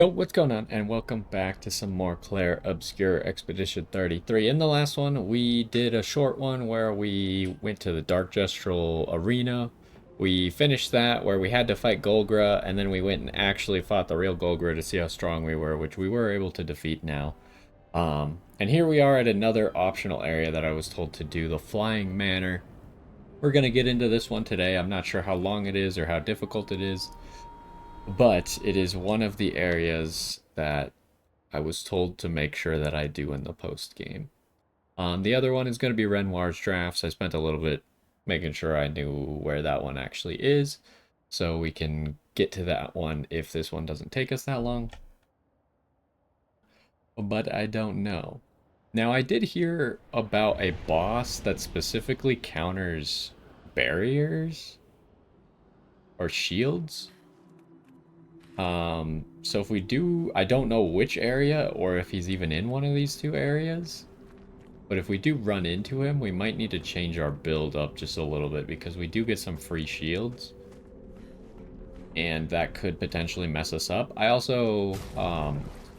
Oh, what's going on? And welcome back to some more Clair Obscur Expedition 33. In the last one, we did a short one where we went to the Dark Gestural Arena. We finished that where we had to fight Golgra, and then we went and actually fought the real Golgra to see how strong we were, which we were able to defeat now. And here we are at another optional area that I was told to do, the Flying Manor. We're going to get into this one today. I'm not sure how long it is or how difficult it is. But it is one of the areas that I was told to make sure that I do in the post game. The other one is going to be Renoir's drafts. I spent a little bit making sure I knew where that one actually is, so we can get to that one if this one doesn't take us that long. But I don't know. Now, I did hear about a boss that specifically counters barriers or shields. So if we do, I don't know which area or if he's even in one of these two areas. But if we do run into him, we might need to change our build up just a little bit because we do get some free shields. And that could potentially mess us up. I also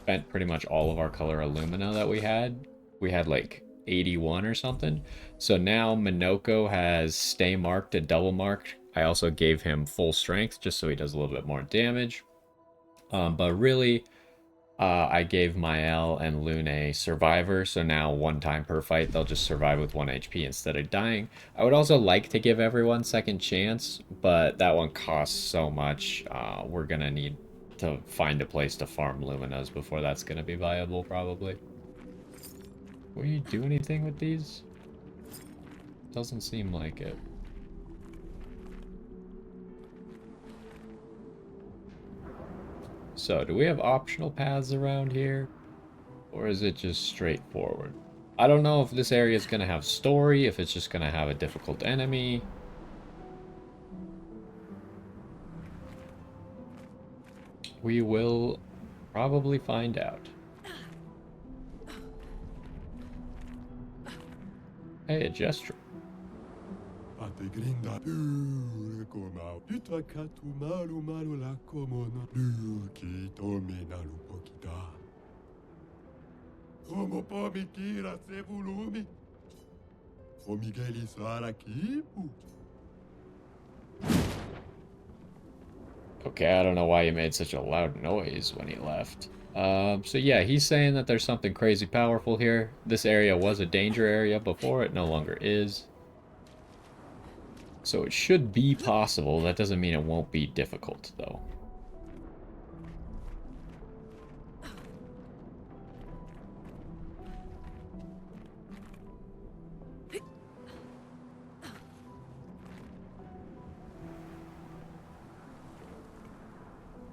spent pretty much all of our color Illumina that we had. We had like 81 or something. So now Minoko has stay marked and double marked. I also gave him full strength just so he does a little bit more damage. But really, I gave Mael and Lune a survivor, so now one time per fight they'll just survive with 1 HP instead of dying. I would also like to give everyone second chance, but that one costs so much. We're gonna need to find a place to farm Luminas before that's gonna be viable, probably. Will you do anything with these? Doesn't seem like it. So, do we have optional paths around here? Or is it just straightforward? I don't know if this area is going to have story, if it's just going to have a difficult enemy. We will probably find out. Hey, a gesture. Okay, I don't know why he made such a loud noise when he left. So yeah, he's saying that there's something crazy powerful here. This area was a danger area before, it no longer is. So it should be possible. That doesn't mean it won't be difficult, though.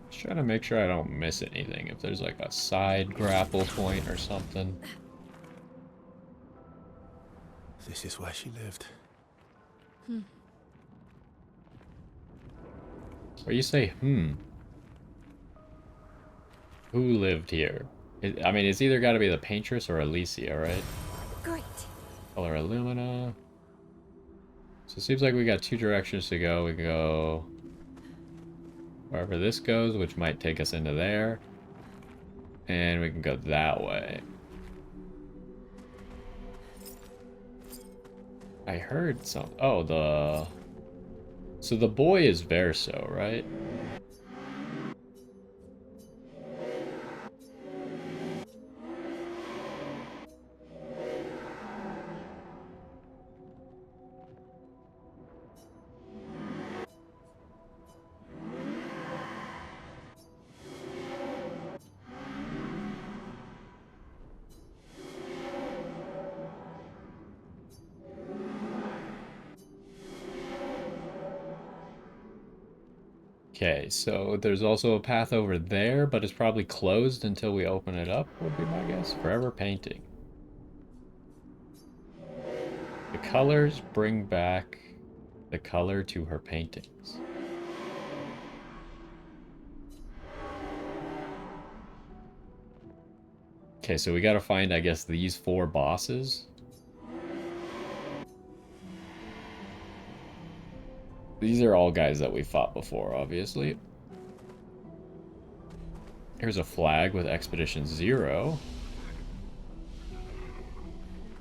Just trying to make sure I don't miss anything. If there's like a side grapple point or something. This is where she lived. Where you say, Who lived here? I mean, it's either got to be the Paintress or Alicia, right? Great. Color Illumina. So it seems like we got two directions to go. We can go wherever this goes, which might take us into there. And we can go that way. I heard some... Oh, the... So the boy is Verso, right? Okay, so there's also a path over there, but it's probably closed until we open it up, would be my guess. Forever painting. The colors bring back the color to her paintings. Okay, so we gotta find, I guess, these 4 bosses. These are all guys that we fought before, obviously. Here's a flag with Expedition 0.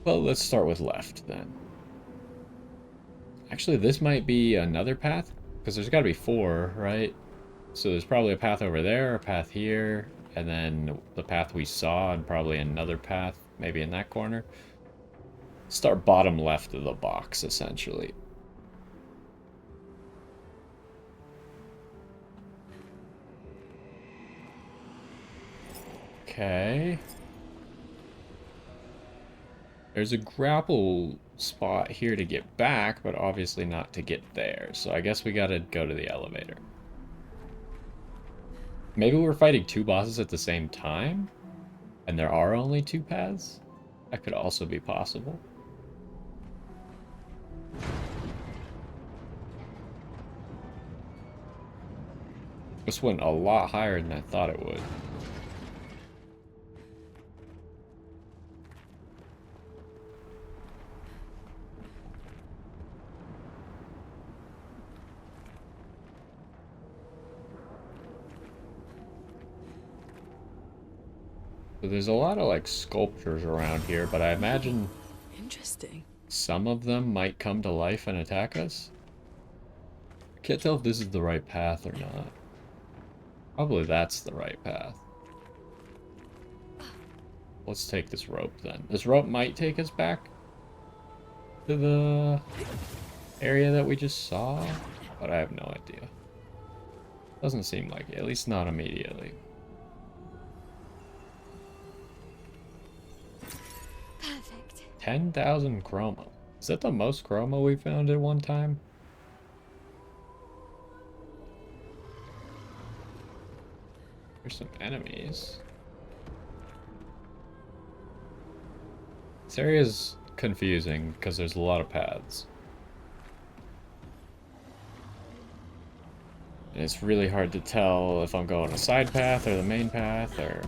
Well, let's start with left then. Actually, this might be another path, because there's got to be 4, right? So there's probably a path over there, a path here, and then the path we saw, and probably another path, maybe in that corner. Start bottom left of the box, essentially. Okay. There's a grapple spot here to get back, but obviously not to get there. So I guess we gotta go to the elevator. Maybe we're fighting 2 bosses at the same time? And there are only 2 paths? That could also be possible. This went a lot higher than I thought it would. So there's a lot of like sculptures around here, but I imagine Interesting. some of them might come to life and attack us. I can't tell if this is the right path or not. Probably that's the right path. Let's take this rope then. This rope might take us back to the area that we just saw, but I have no idea. Doesn't seem like it, at least not immediately. Perfect. 10,000 chroma. Is that the most chroma we found at one time? There's some enemies. This area is confusing because there's a lot of paths. And it's really hard to tell if I'm going a side path or the main path or...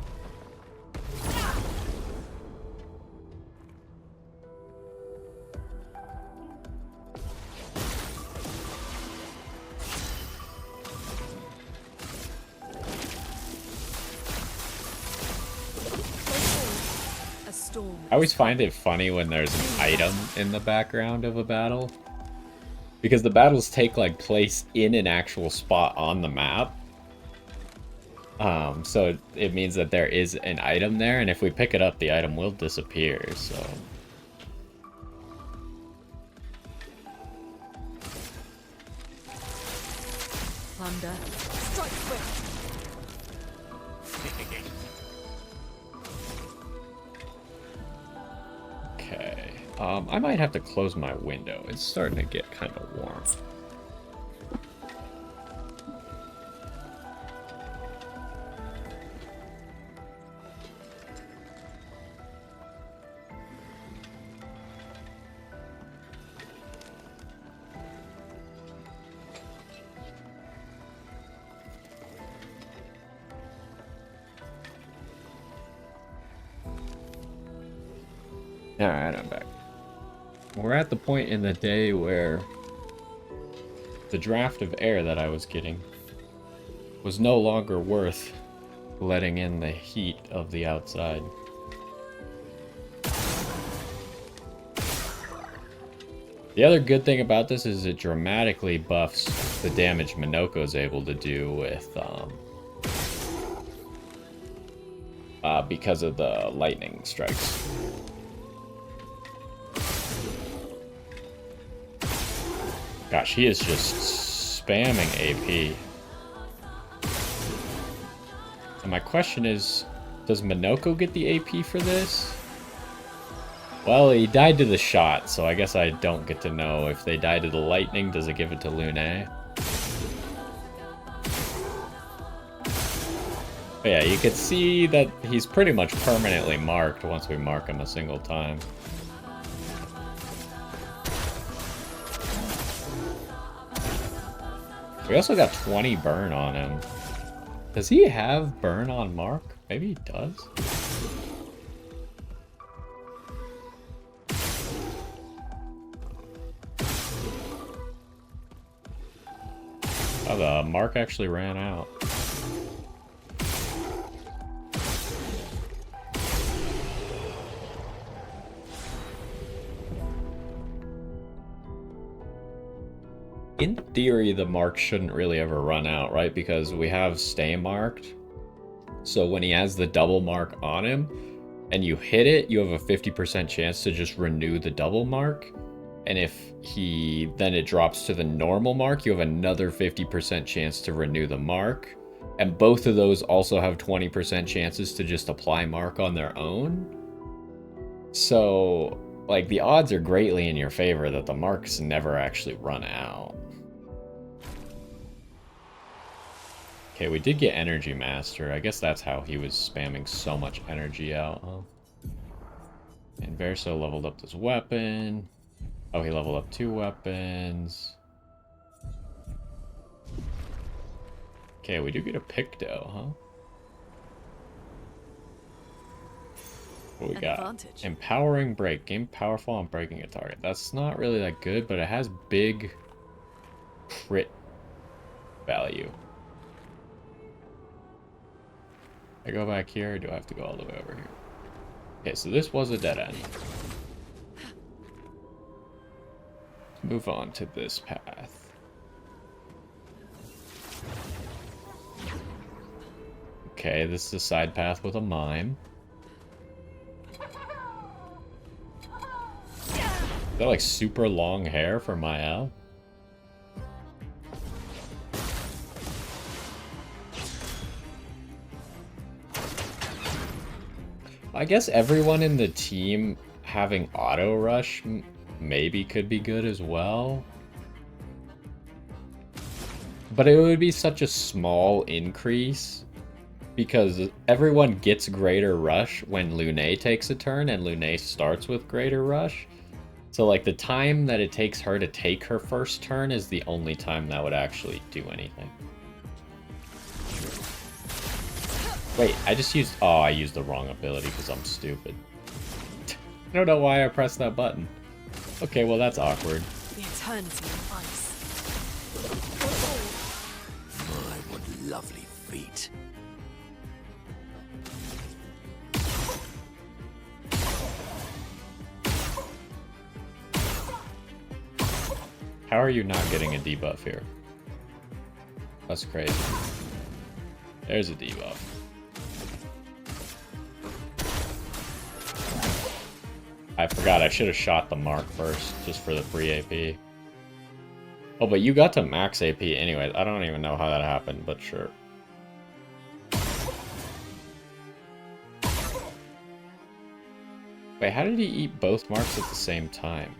I always find it funny when there's an item in the background of a battle. Because the battles take like place in an actual spot on the map. So it means that there is an item there, and if we pick it up, the item will disappear, so... Thunder. Strike swift. Okay. I might have to close my window. It's starting to get kind of warm. Alright, I'm back. We're at the point in the day where the draft of air that I was getting was no longer worth letting in the heat of the outside. The other good thing about this is it dramatically buffs the damage Minoko's able to do with, because of the lightning strikes. Gosh, he is just spamming AP. And my question is, does Minoko get the AP for this? Well, he died to the shot, so I guess I don't get to know. If they die to the lightning, does it give it to Lune? But yeah, you can see that he's pretty much permanently marked once we mark him a single time. We also got 20 burn on him. Does he have burn on Mark? Maybe he does. Oh, the Mark actually ran out. in theory, the mark shouldn't really ever run out, right? Because we have stay marked. So when he has the double mark on him and you hit it, you have a 50% chance to just renew the double mark. And if then it drops to the normal mark, you have another 50% chance to renew the mark. And both of those also have 20% chances to just apply mark on their own. So, like, the odds are greatly in your favor that the marks never actually run out. Okay, we did get Energy Master. I guess that's how he was spamming so much energy out, huh? And Verso leveled up this weapon. Oh, he leveled up 2 weapons. Okay, we do get a Picto, huh? What we got? Advantage. Empowering Break. Gain powerful on breaking a target. That's not really that good, but it has big crit value. I go back here, or do I have to go all the way over here? Okay, so this was a dead end. Move on to this path. Okay, this is a side path with a mime. Is that like super long hair for Mael? I guess everyone in the team having auto rush maybe could be good as well. But it would be such a small increase because everyone gets greater rush when Lune takes a turn and Lune starts with greater rush. So like the time that it takes her to take her first turn is the only time that would actually do anything. Wait, I just used... Oh, I used the wrong ability because I'm stupid. I don't know why I pressed that button. Okay, well that's awkward. The eternity of ice. My, what lovely feet. How are you not getting a debuff here? That's crazy. There's a debuff. I forgot I should have shot the mark first, just for the free AP. Oh, but you got to max AP anyway. I don't even know how that happened, but sure. Wait, how did he eat both marks at the same time?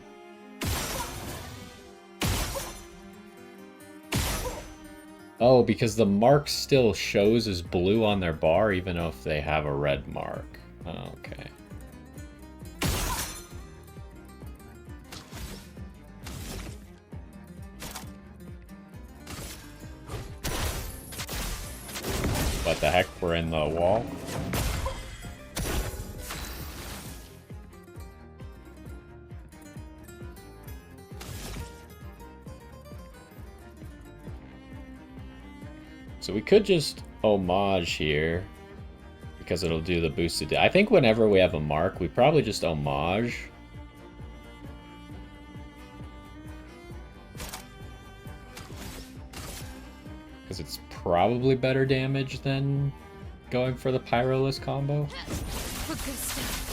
Oh, because the mark still shows as blue on their bar, even if they have a red mark. Oh, okay. What the heck? We're in the wall? So we could just homage here because it'll do the boosted. I think whenever we have a mark, we probably just homage. Because it's probably better damage than going for the Pyroless combo. For good stuff.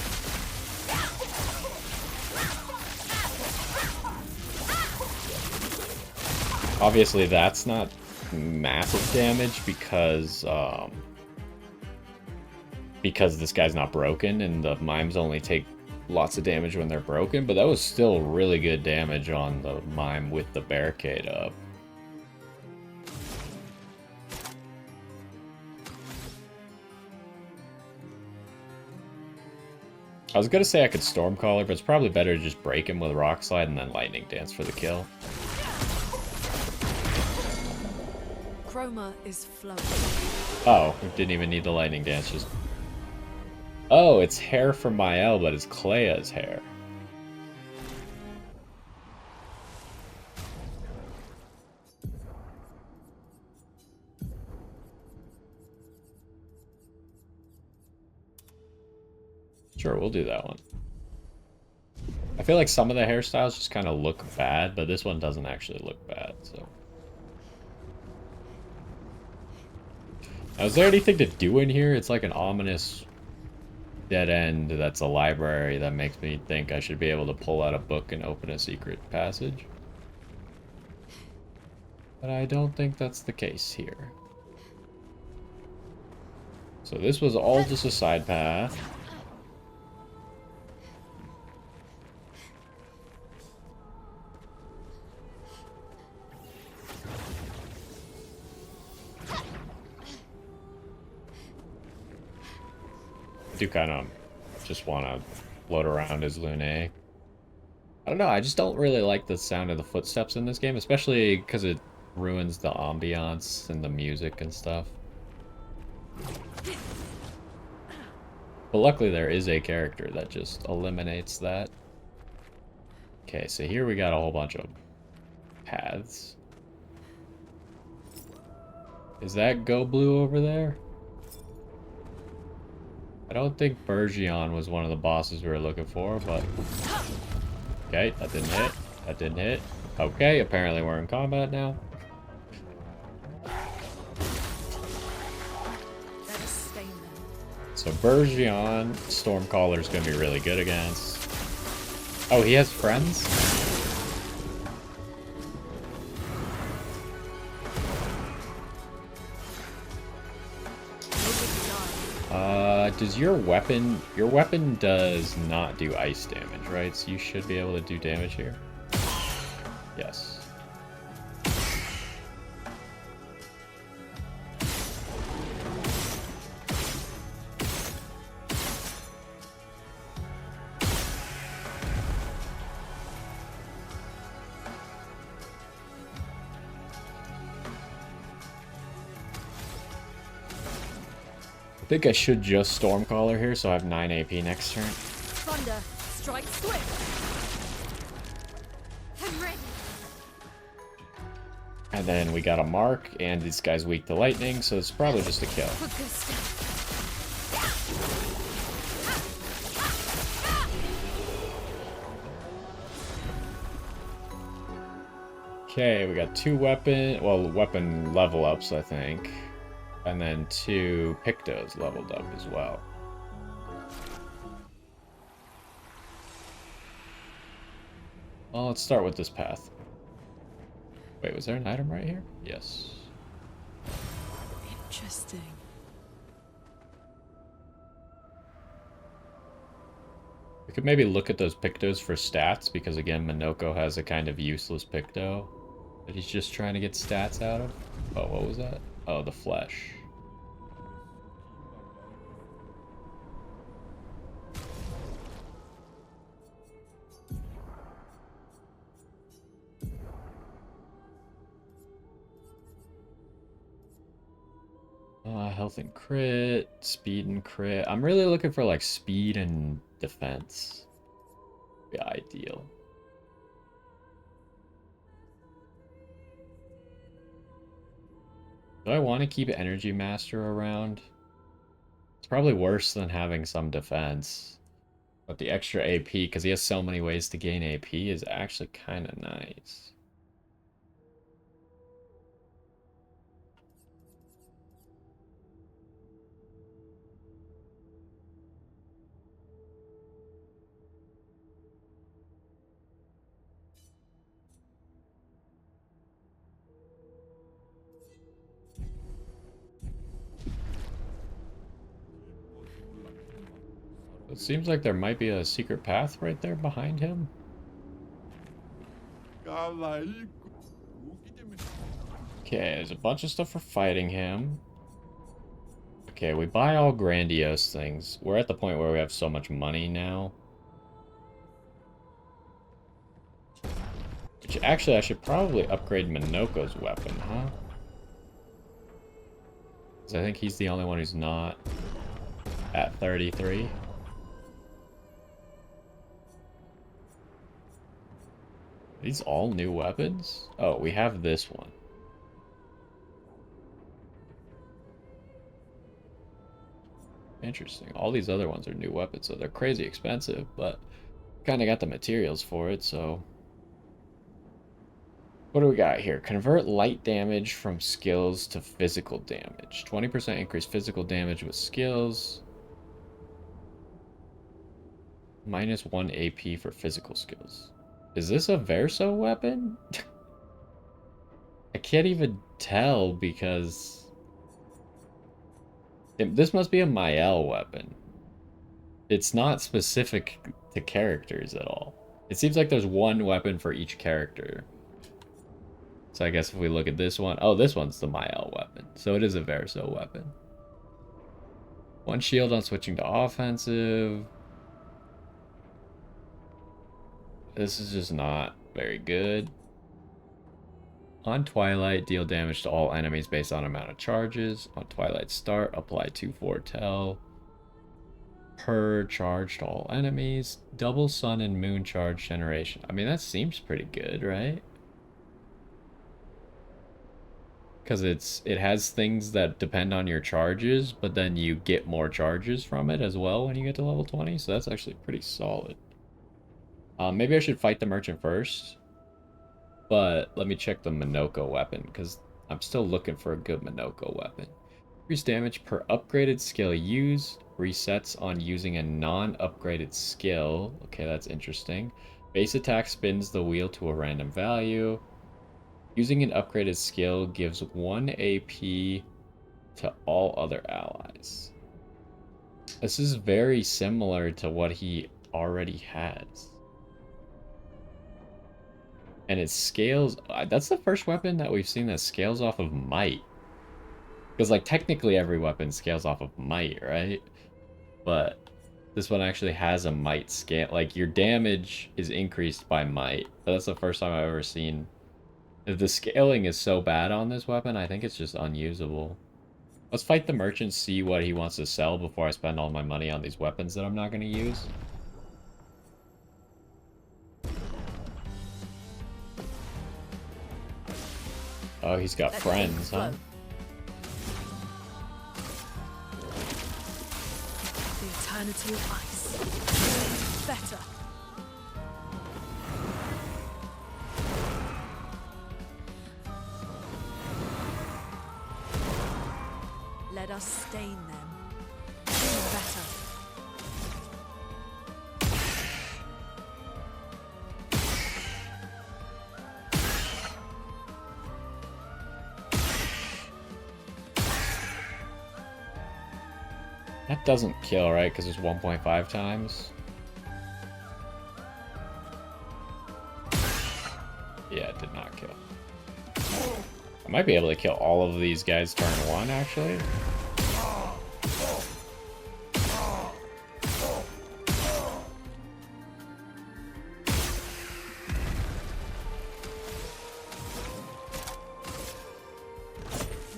Obviously, that's not massive damage because this guy's not broken and the mimes only take lots of damage when they're broken, but that was still really good damage on the mime with the barricade up. I was gonna say I could Stormcaller, but it's probably better to just break him with Rock Slide and then Lightning Dance for the kill. Chroma is flowing. Oh, we didn't even need the Lightning Dance, just... Oh, it's hair from Mael, but it's Clea's hair. Sure, we'll do that one. I feel like some of the hairstyles just kind of look bad, but this one doesn't actually look bad, so. Now, is there anything to do in here? It's like an ominous dead end that's a library that makes me think I should be able to pull out a book and open a secret passage. But I don't think that's the case here. So this was all just a side path. I do kind of just want to float around as Lune. I don't know, I just don't really like the sound of the footsteps in this game, especially because it ruins the ambiance and the music and stuff. But luckily there is a character that just eliminates that. Okay, so here we got a whole bunch of paths. Is that Go Blue over there? I don't think Bergion was one of the bosses we were looking for, but... Okay, that didn't hit. That didn't hit. Okay, apparently we're in combat now. So Bergion, Stormcaller's gonna be really good against. Oh, he has friends? Does your weapon does not do ice damage, right? So you should be able to do damage here. Yes. I think I should just Stormcaller here, so I have 9 AP next turn. Thunder, strike swift. I'm ready. And then we got a mark, and this guy's weak to lightning, so it's probably just a kill. Okay, we got 2 weapon level ups, I think. And then 2 Pictos leveled up as well. Well, let's start with this path. Wait, was there an item right here? Yes. Interesting. We could maybe look at those Pictos for stats, because again, Minoko has a kind of useless Picto that he's just trying to get stats out of. Oh, what was that? Oh, the flesh. Health and crit, speed and crit. I'm really looking for like speed and defense. Be ideal. Do I want to keep Energy Master around? It's probably worse than having some defense. But the extra AP, because he has so many ways to gain AP, is actually kind of nice. It seems like there might be a secret path right there behind him. Okay, there's a bunch of stuff for fighting him. Okay, we buy all grandiose things. We're at the point where we have so much money now. Which actually, I should probably upgrade Minoko's weapon, huh? Because I think he's the only one who's not at 33. These all new weapons? Oh, we have this one. Interesting. All these other ones are new weapons, so they're crazy expensive, but kind of got the materials for it, so... What do we got here? Convert light damage from skills to physical damage. 20% increase physical damage with skills. Minus 1 AP for physical skills. Is this a Verso weapon? I can't even tell because... This must be a Mael weapon. It's not specific to characters at all. It seems like there's one weapon for each character. So I guess if we look at this one... Oh, this one's the Mael weapon. So it is a Verso weapon. 1 shield on switching to offensive. This is just not very good. On Twilight, deal damage to all enemies based on amount of charges. On Twilight Start, apply 2 foretell. Per charge to all enemies. Double sun and moon charge generation. I mean, that seems pretty good, right? Because it has things that depend on your charges, but then you get more charges from it as well when you get to level 20. So that's actually pretty solid. Maybe I should fight the merchant first. But let me check the Minoko weapon, because I'm still looking for a good Minoko weapon. Increase damage per upgraded skill used. Resets on using a non-upgraded skill. Okay, that's interesting. Base attack spins the wheel to a random value. Using an upgraded skill gives 1 AP to all other allies. This is very similar to what he already has. And it scales... That's the first weapon that we've seen that scales off of might. Because, like, technically every weapon scales off of might, right? But this one actually has a might scale. Like, your damage is increased by might. But that's the first time I've ever seen... If the scaling is so bad on this weapon, I think it's just unusable. Let's fight the merchant, see what he wants to sell before I spend all my money on these weapons that I'm not going to use. Oh, he's got friends, huh? The eternity of ice. Better. Let us stain them. Better. That doesn't kill, right? Because it's 1.5 times. Yeah, it did not kill. I might be able to kill all of these guys turn 1, actually.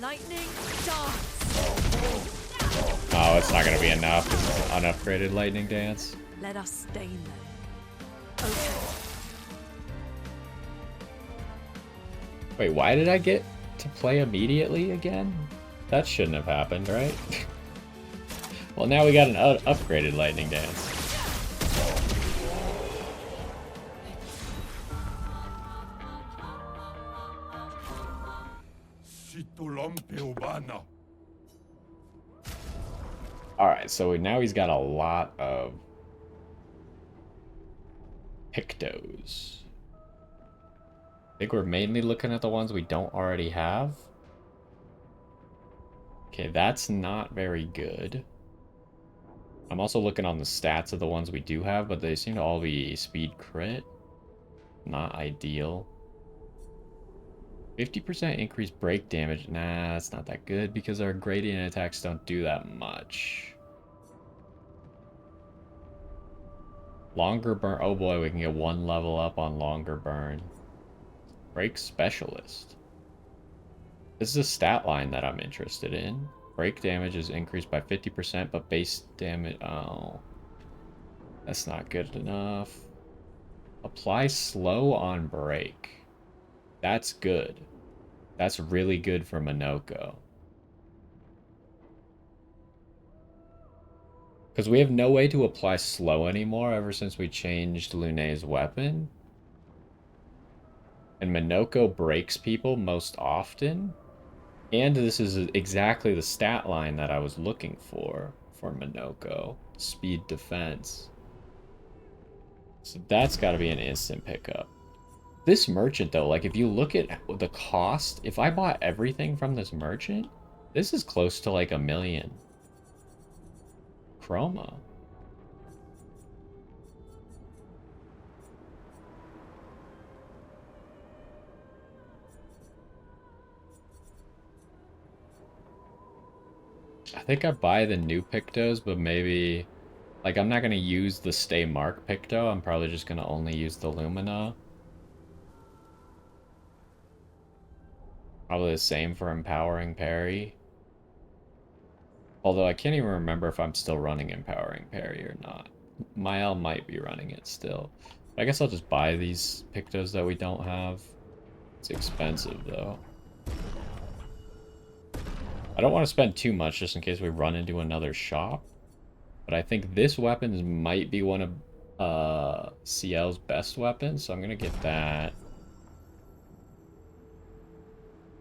Lightning dance. Oh, it's not going to be enough. It's an unupgraded lightning dance. Let us stain them. Okay. Wait, why did I get to play immediately again? That shouldn't have happened, right? Well, now we got an upgraded lightning dance. Alright, so now he's got a lot of Pictos. I think we're mainly looking at the ones we don't already have. Okay, that's not very good. I'm also looking on the stats of the ones we do have, but they seem to all be speed crit. Not ideal. 50% increased break damage. Nah, that's not that good because our gradient attacks don't do that much. Longer burn. Oh boy, we can get 1 level up on longer burn. Break specialist. This is a stat line that I'm interested in. Break damage is increased by 50%, but base damage... Oh. That's not good enough. Apply slow on break. That's good. That's really good for Minoko. Because we have no way to apply slow anymore ever since we changed Lune's weapon. And Minoko breaks people most often. And this is exactly the stat line that I was looking for Minoko. Speed defense. So that's got to be an instant pickup. This merchant, though, like if you look at the cost, if I bought everything from this merchant, this is close to like 1,000,000. Chroma. I think I buy the new Pictos, but maybe... Like, I'm not going to use the Stay Mark Picto. I'm probably just going to only use the Lumina. Probably the same for Empowering Parry. Although I can't even remember if I'm still running Empowering Parry or not. Mael might be running it still. I guess I'll just buy these Pictos that we don't have. It's expensive, though. I don't want to spend too much just in case we run into another shop. But I think this weapon might be one of CL's best weapons, so I'm going to get that.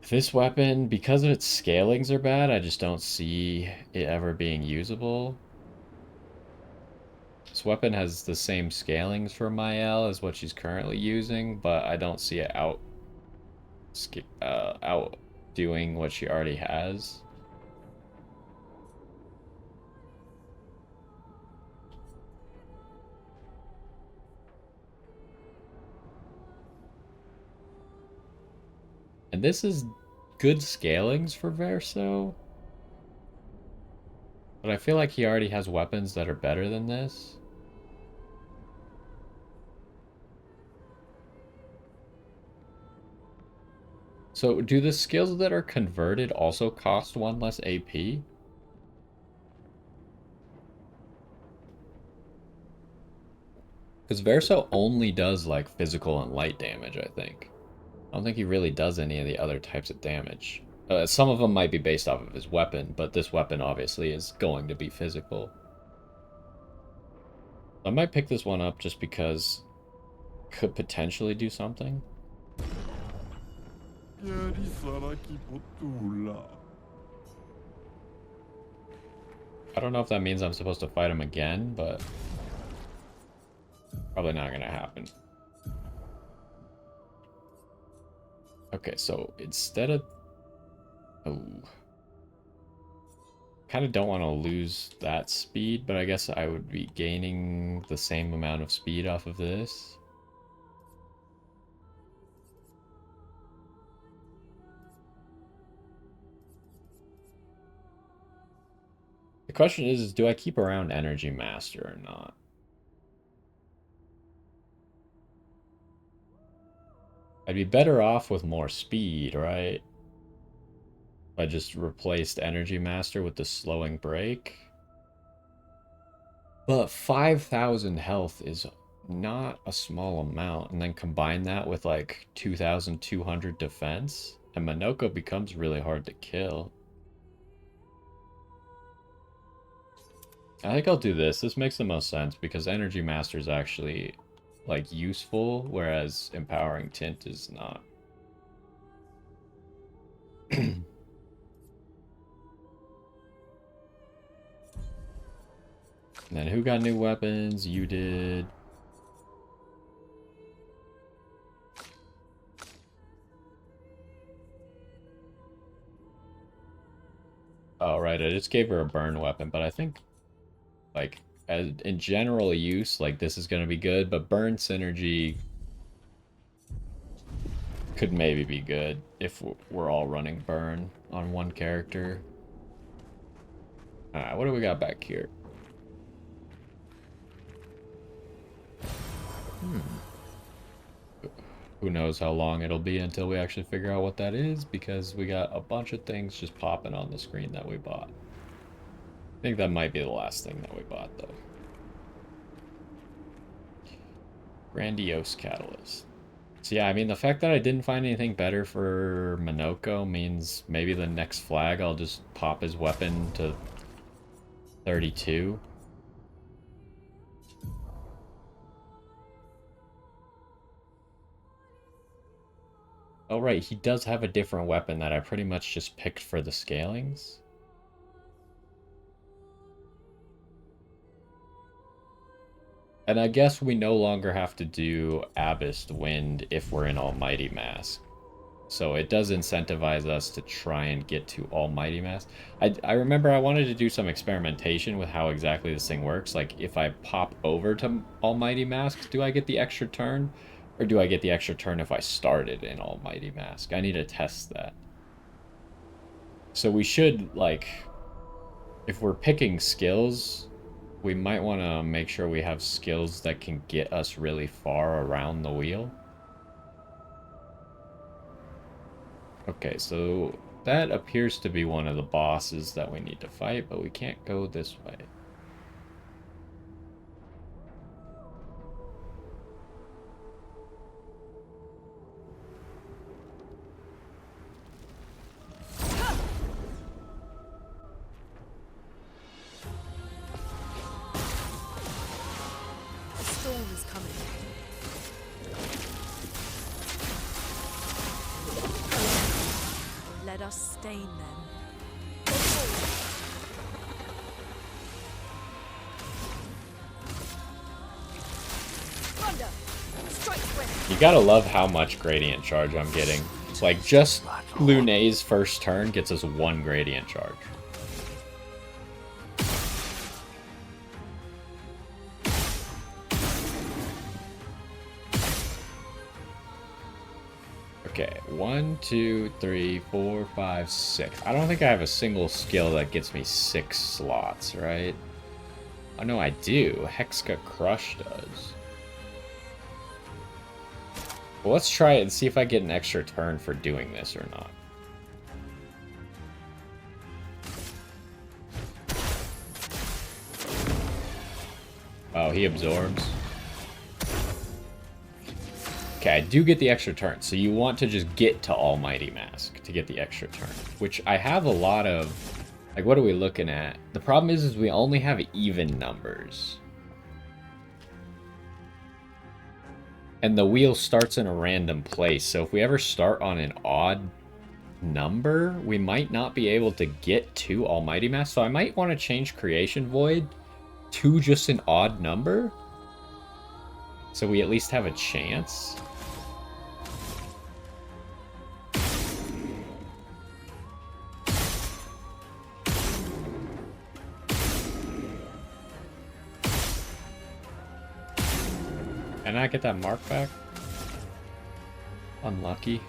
This weapon, because of its scalings are bad, I just don't see it ever being usable. This weapon has the same scalings for Mael as what she's currently using, but I don't see it outdoing what she already has. And this is good scalings for Verso. But I feel like he already has weapons that are better than this. So do the skills that are converted also cost 1 less AP? Because Verso only does like physical and light damage, I think. I don't think he really does any of the other types of damage. Some of them might be based off of his weapon, but this weapon obviously is going to be physical. I might pick this one up just because it could potentially do something. I don't know if that means I'm supposed to fight him again, but probably not going to happen. Okay, so instead of... Oh. Kind of don't want to lose that speed, but I guess I would be gaining the same amount of speed off of this. The question is do I keep around Energy Master or not? I'd be better off with more speed, right? I just replaced Energy Master with the slowing break. But 5,000 health is not a small amount. And then combine that with like 2,200 defense. And Minoko becomes really hard to kill. I think I'll do this. This makes the most sense because Energy Master is actually like useful, whereas Empowering Tint is not. And then who got new weapons? You did. Oh, right. I just gave her a burn weapon, but I think, like, as in general use, like, this is going to be good, but burn synergy could maybe be good if we're all running burn on one character. Alright, what do we got back here? Who knows how long it'll be until we actually figure out what that is, because we got a bunch of things just popping on the screen that we bought. I think that might be the last thing that we bought, though. Grandiose Catalyst. So yeah, I mean, the fact that I didn't find anything better for Minoko means maybe the next flag I'll just pop his weapon to 32. Oh, right, he does have a different weapon that I pretty much just picked for the scalings. And I guess we no longer have to do Abyss Wind if we're in Almighty Mask. So it does incentivize us to try and get to Almighty Mask. I remember I wanted to do some experimentation with how exactly this thing works. Like, if I pop over to Almighty Mask, do I get the extra turn? Or do I get the extra turn if I started in Almighty Mask? I need to test that. So we should, like, if we're picking skills, we might want to make sure we have skills that can get us really far around the wheel. Okay, so that appears to be one of the bosses that we need to fight, but we can't go this way. The storm is coming. Let us stain them. Thunder! Strike swift! You gotta love how much gradient charge I'm getting. Like, just Lunay's first turn gets us 1 gradient charge. Okay, 1, 2, 3, 4, 5, 6. I don't think I have a single skill that gets me 6 slots, right? Oh no, I do. Hexka Crush does. Well, let's try it and see if I get an extra turn for doing this or not. Oh, he absorbs. Okay, I do get the extra turn, so you want to just get to Almighty Mask to get the extra turn, which I have a lot of. Like, what are we looking at? The problem is we only have even numbers. And the wheel starts in a random place, so if we ever start on an odd number, we might not be able to get to Almighty Mask, so I might want to change Creation Void to just an odd number, so we at least have a chance. Can I get that mark back? Unlucky.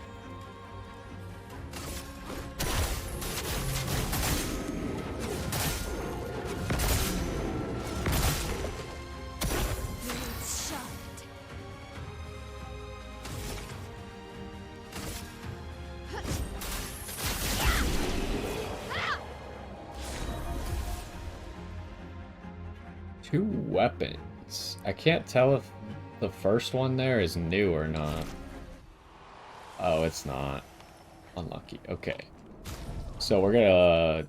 Two weapons. I can't tell if the first one there is new or not. Oh, it's not. Unlucky. Okay. So we're gonna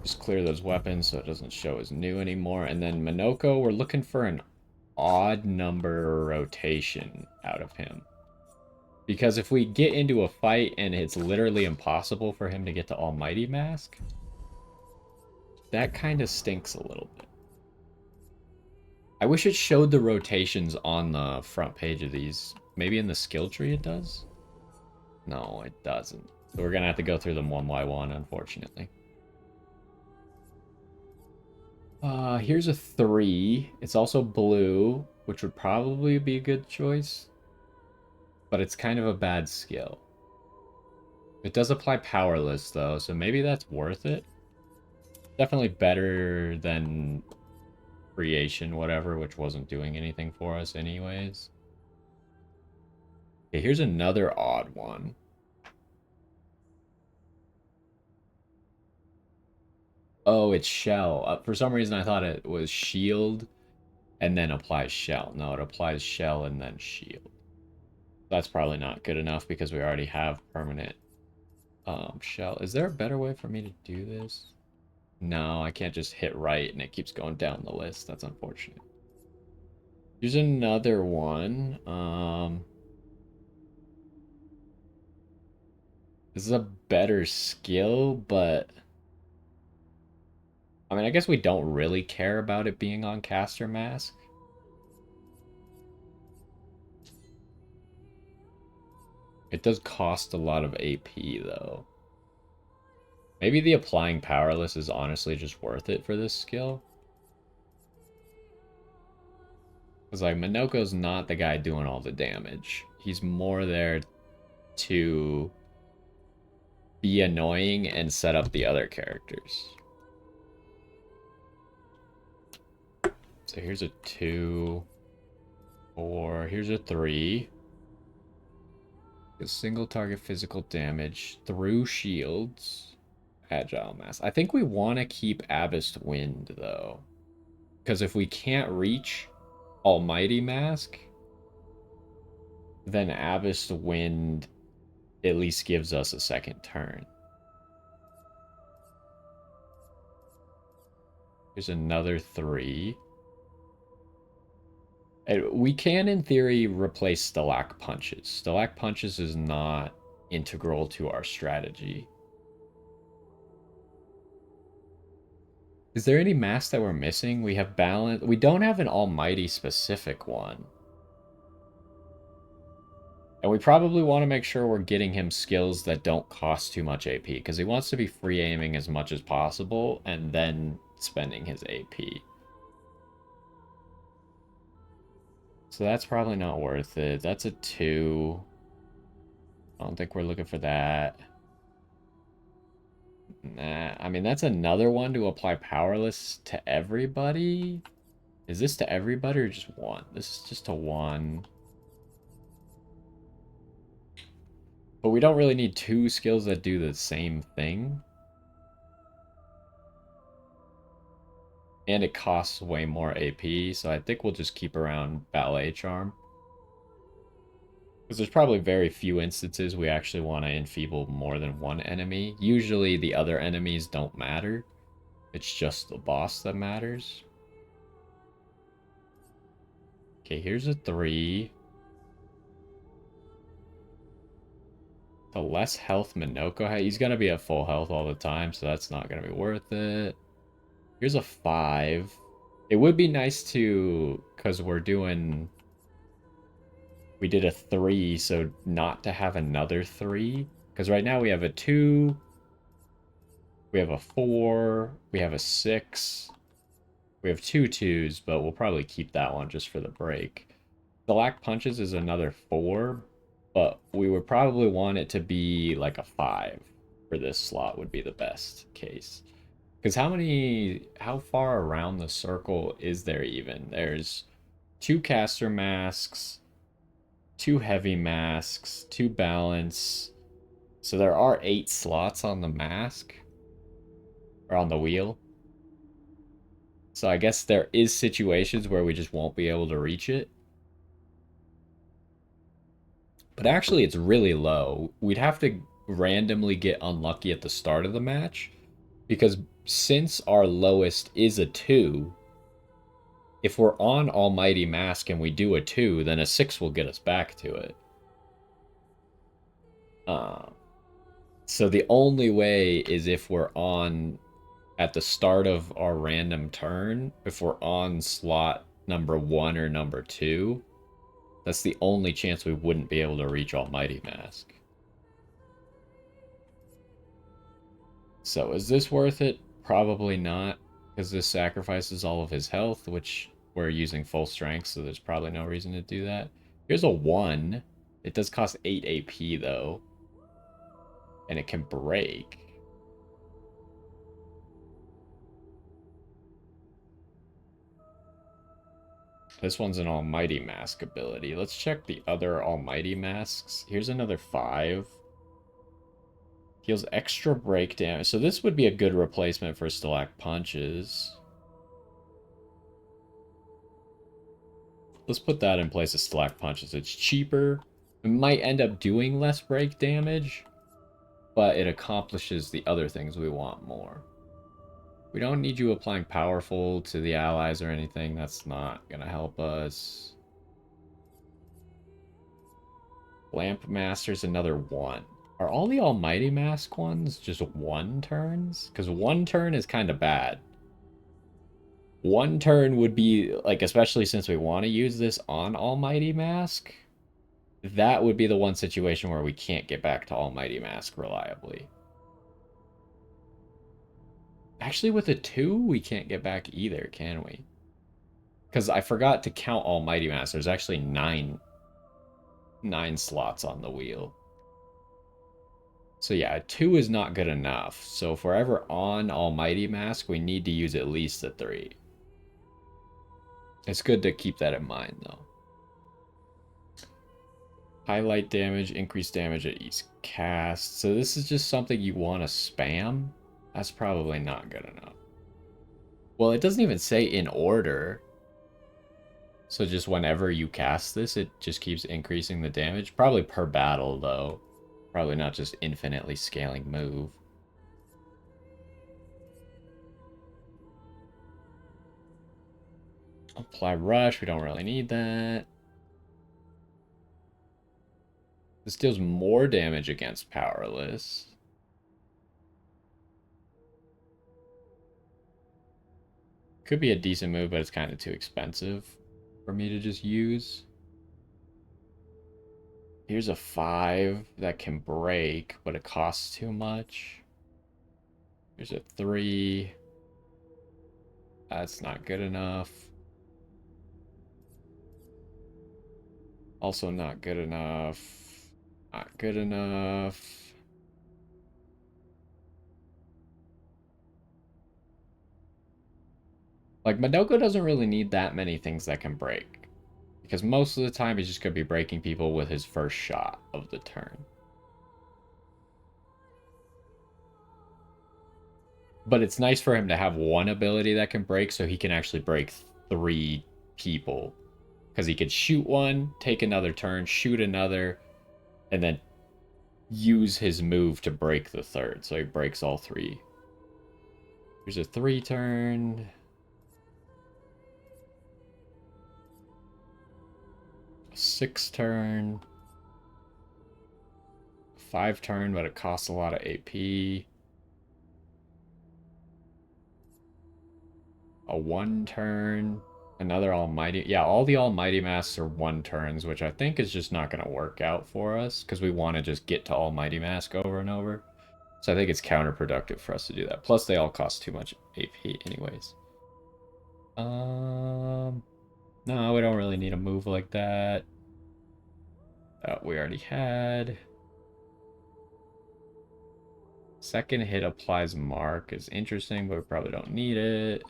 just clear those weapons so it doesn't show as new anymore. And then Minoko, we're looking for an odd number rotation out of him. Because if we get into a fight and it's literally impossible for him to get to Almighty Mask, that kind of stinks a little bit. I wish it showed the rotations on the front page of these. Maybe in the skill tree it does? No, it doesn't. So we're gonna have to go through them one by one, unfortunately. Here's a 3. It's also blue, which would probably be a good choice. But it's kind of a bad skill. It does apply powerless, though, so maybe that's worth it. Definitely better than Creation, whatever, which wasn't doing anything for us anyways. Okay, here's another odd one. Oh, it's shell. For some reason, I thought it was shield and then applies shell. No, it applies shell and then shield. That's probably not good enough because we already have permanent shell. Is there a better way for me to do this? No, I can't just hit right and it keeps going down the list. That's unfortunate. Here's another one. This is a better skill, but I mean, I guess we don't really care about it being on Caster Mask. It does cost a lot of AP, though. Maybe the applying powerless is honestly just worth it for this skill. Because, like, Minoko's not the guy doing all the damage. He's more there to be annoying and set up the other characters. So here's a 2, 4, here's a 3. A single target physical damage through shields. Agile Mass. I think we want to keep Abyss Wind, though. Because if we can't reach Almighty Mask, then Abyss Wind at least gives us a second turn. Here's another 3. And we can, in theory, replace Stalak Punches. Stalak Punches is not integral to our strategy. Is there any mask that we're missing? We have balance. We don't have an Almighty specific one. And we probably want to make sure we're getting him skills that don't cost too much AP, because he wants to be free aiming as much as possible and then spending his AP. So that's probably not worth it. That's a 2. I don't think we're looking for that. Nah, I mean, that's another one to apply powerless to everybody. Is this to everybody or just one? This is just to one. But we don't really need 2 skills that do the same thing. And it costs way more AP, so I think we'll just keep around Ballet Charm. Because there's probably very few instances we actually want to enfeeble more than one enemy. Usually the other enemies don't matter. It's just the boss that matters. Okay, here's a 3. The less health Minoko has. He's going to be at full health all the time, so that's not going to be worth it. Here's a 5. It would be nice to, because we're doing... We did a 3, so not to have another 3. Because right now we have a 2. We have a 4. We have a 6. We have 2 2s, but we'll probably keep that one just for the break. The Lack Punches is another 4, but we would probably want it to be like a 5 for this slot would be the best case. Because how far around the circle is there even? There's 2 caster masks, 2 heavy masks, 2 balance. So there are 8 slots on the mask. Or on the wheel. So I guess there is situations where we just won't be able to reach it. But actually it's really low. We'd have to randomly get unlucky at the start of the match. Because since our lowest is a 2, if we're on Almighty Mask and we do a 2, then a 6 will get us back to it. So the only way is if we're on, at the start of our random turn, if we're on slot number 1 or number 2, that's the only chance we wouldn't be able to reach Almighty Mask. So is this worth it? Probably not, because this sacrifices all of his health, which we're using full strength, so there's probably no reason to do that. Here's a 1. It does cost 8 AP, though. And it can break. This one's an Almighty Mask ability. Let's check the other Almighty Masks. Here's another 5. Heals extra break damage. So this would be a good replacement for Stalak Punches. Let's put that in place of Stalak Punches. It's cheaper. It might end up doing less break damage, but it accomplishes the other things we want more. We don't need you applying powerful to the allies or anything. That's not going to help us. Lamp Master's another 1. Are all the Almighty Mask ones just 1 turns? Because 1 turn is kind of bad. 1 turn would be, like, especially since we want to use this on Almighty Mask, that would be the one situation where we can't get back to Almighty Mask reliably. Actually, with a 2, we can't get back either, can we? Because I forgot to count Almighty Mask. There's actually nine slots on the wheel. So yeah, a 2 is not good enough. So if we're ever on Almighty Mask, we need to use at least a 3. It's good to keep that in mind, though. Highlight damage, increase damage at each cast. So this is just something you want to spam? That's probably not good enough. Well, it doesn't even say in order. So just whenever you cast this, it just keeps increasing the damage. Probably per battle, though. Probably not just infinitely scaling move. Apply rush, we don't really need that. This deals more damage against powerless. Could be a decent move, but it's kind of too expensive for me to just use. Here's a 5 that can break, but it costs too much. Here's a 3. That's not good enough. Also not good enough. Not good enough. Like, Madoka doesn't really need that many things that can break. Because most of the time he's just going to be breaking people with his first shot of the turn. But it's nice for him to have one ability that can break so he can actually break 3 people. Because he could shoot one, take another turn, shoot another, and then use his move to break the 3rd. So he breaks all 3. Here's a 3 turn. A 6 turn. 5 turn, but it costs a lot of AP. A 1 turn. Another Almighty. Yeah, all the Almighty Masks are 1 turns, which I think is just not going to work out for us because we want to just get to Almighty Mask over and over. So I think it's counterproductive for us to do that. Plus, they all cost too much AP anyways. No, we don't really need a move like that. That we already had. Second hit applies mark is interesting, but we probably don't need it.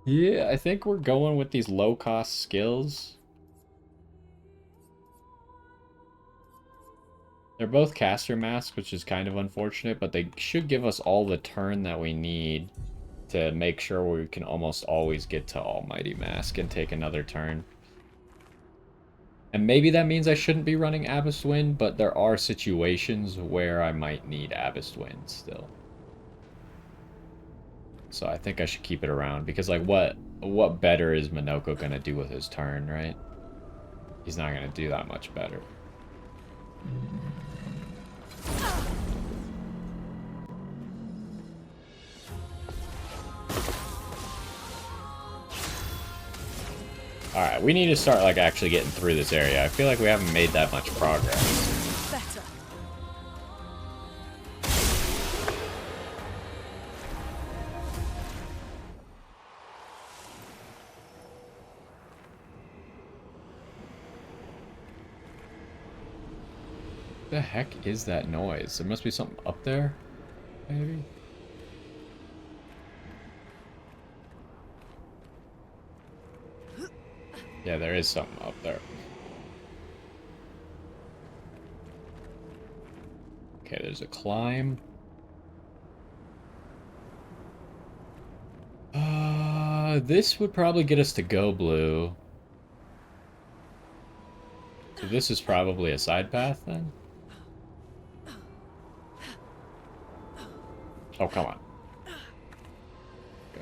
Yeah, I think we're going with these low-cost skills. They're both caster masks, which is kind of unfortunate, but they should give us all the turn that we need to make sure we can almost always get to Almighty Mask and take another turn. And maybe that means I shouldn't be running Abyss Wind, but there are situations where I might need Abyss Wind still. So I think I should keep it around, because like what better is Minoko gonna do with his turn, right? He's not gonna do that much better. Alright, we need to start like actually getting through this area. I feel like we haven't made that much progress. Better. The heck is that noise? There must be something up there, maybe? Yeah, there is something up there. Okay, there's a climb. This would probably get us to Go Blue. So this is probably a side path then? Oh, come on. Go.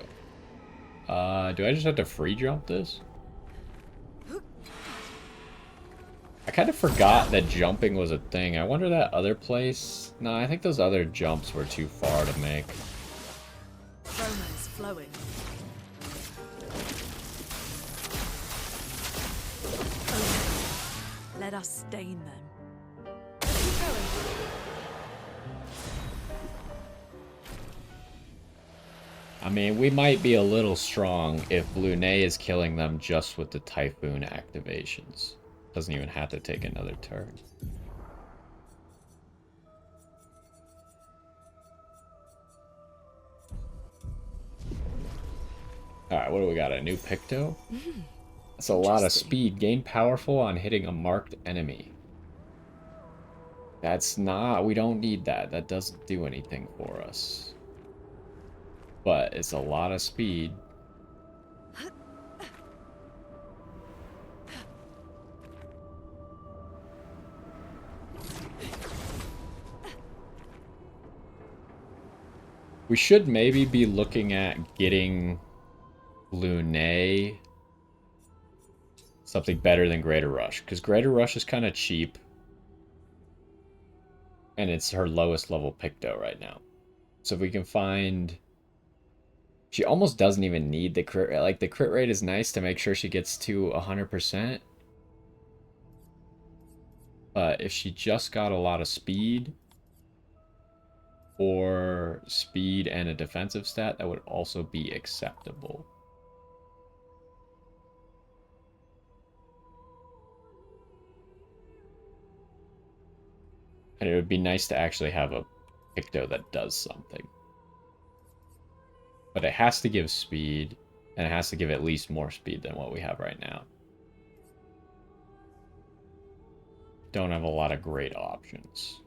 Do I just have to free jump this? I kind of forgot that jumping was a thing. I wonder that other place... No, I think those other jumps were too far to make. Chroma is flowing. Okay. Let us stain them. Keep going. I mean, we might be a little strong if Lunay is killing them just with the Typhoon activations. Doesn't even have to take another turn. Alright, what do we got? A new Picto? That's a lot of speed. Gain powerful on hitting a marked enemy. That's not... We don't need that. That doesn't do anything for us. But it's a lot of speed. We should maybe be looking at getting Lunay something better than Greater Rush, because Greater Rush is kind of cheap, and it's her lowest level Picto right now. So if we can find... She almost doesn't even need the crit rate. Like, the crit rate is nice to make sure she gets to 100%. But if she just got a lot of speed, or speed and a defensive stat, that would also be acceptable. And it would be nice to actually have a Picto that does something. But it has to give speed, and it has to give at least more speed than what we have right now. Don't have a lot of great options.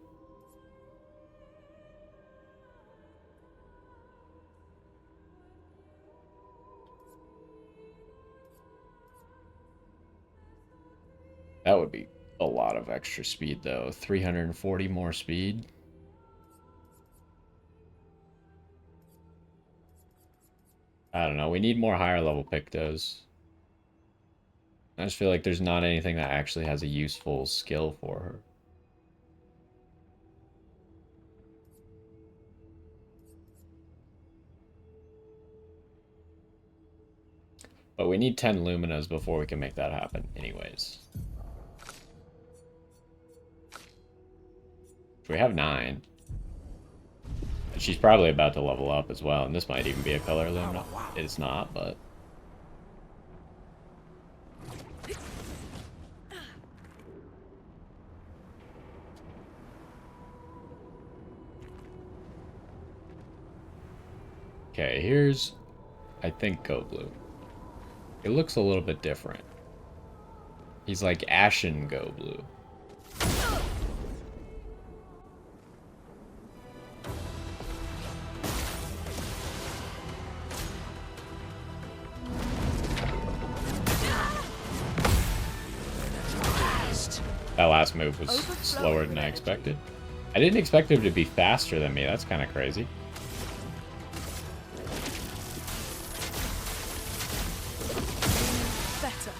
That would be a lot of extra speed, though. 340 more speed. I don't know. We need more higher level Pictos. I just feel like there's not anything that actually has a useful skill for her. But we need 10 Luminas before we can make that happen anyways. We have 9. And she's probably about to level up as well, and this might even be a color Lumina. It's not, but... Okay, here's, I think, Go Blue. It looks a little bit different. He's like Ashen Go Blue. That last move was slower than I expected. I didn't expect him to be faster than me. That's kind of crazy. Better.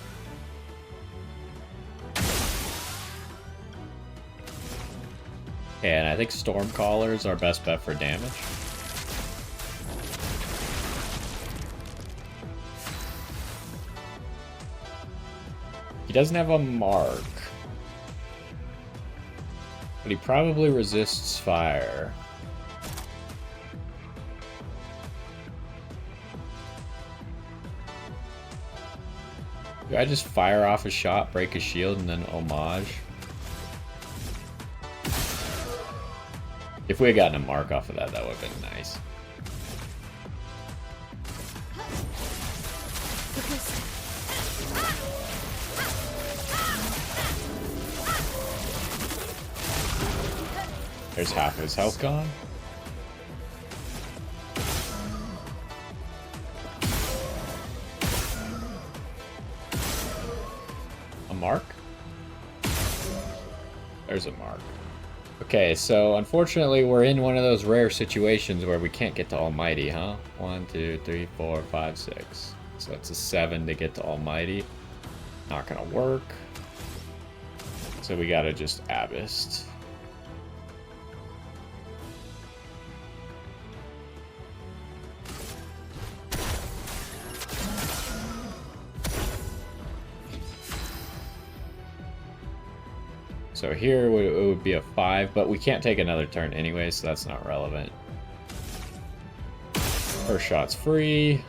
And I think Stormcaller is our best bet for damage. He doesn't have a mark. But he probably resists fire. Do I just fire off a shot, break a shield, and then homage? If we had gotten a mark off of that, that would have been nice. There's half of his health gone. A mark? There's a mark. Okay, so unfortunately we're in one of those rare situations where we can't get to Almighty, huh? 1, 2, 3, 4, 5, 6. So it's a 7 to get to Almighty. Not gonna work. So we gotta just Abyssed. So here it would be a 5, but we can't take another turn anyway, so that's not relevant. First shot's free.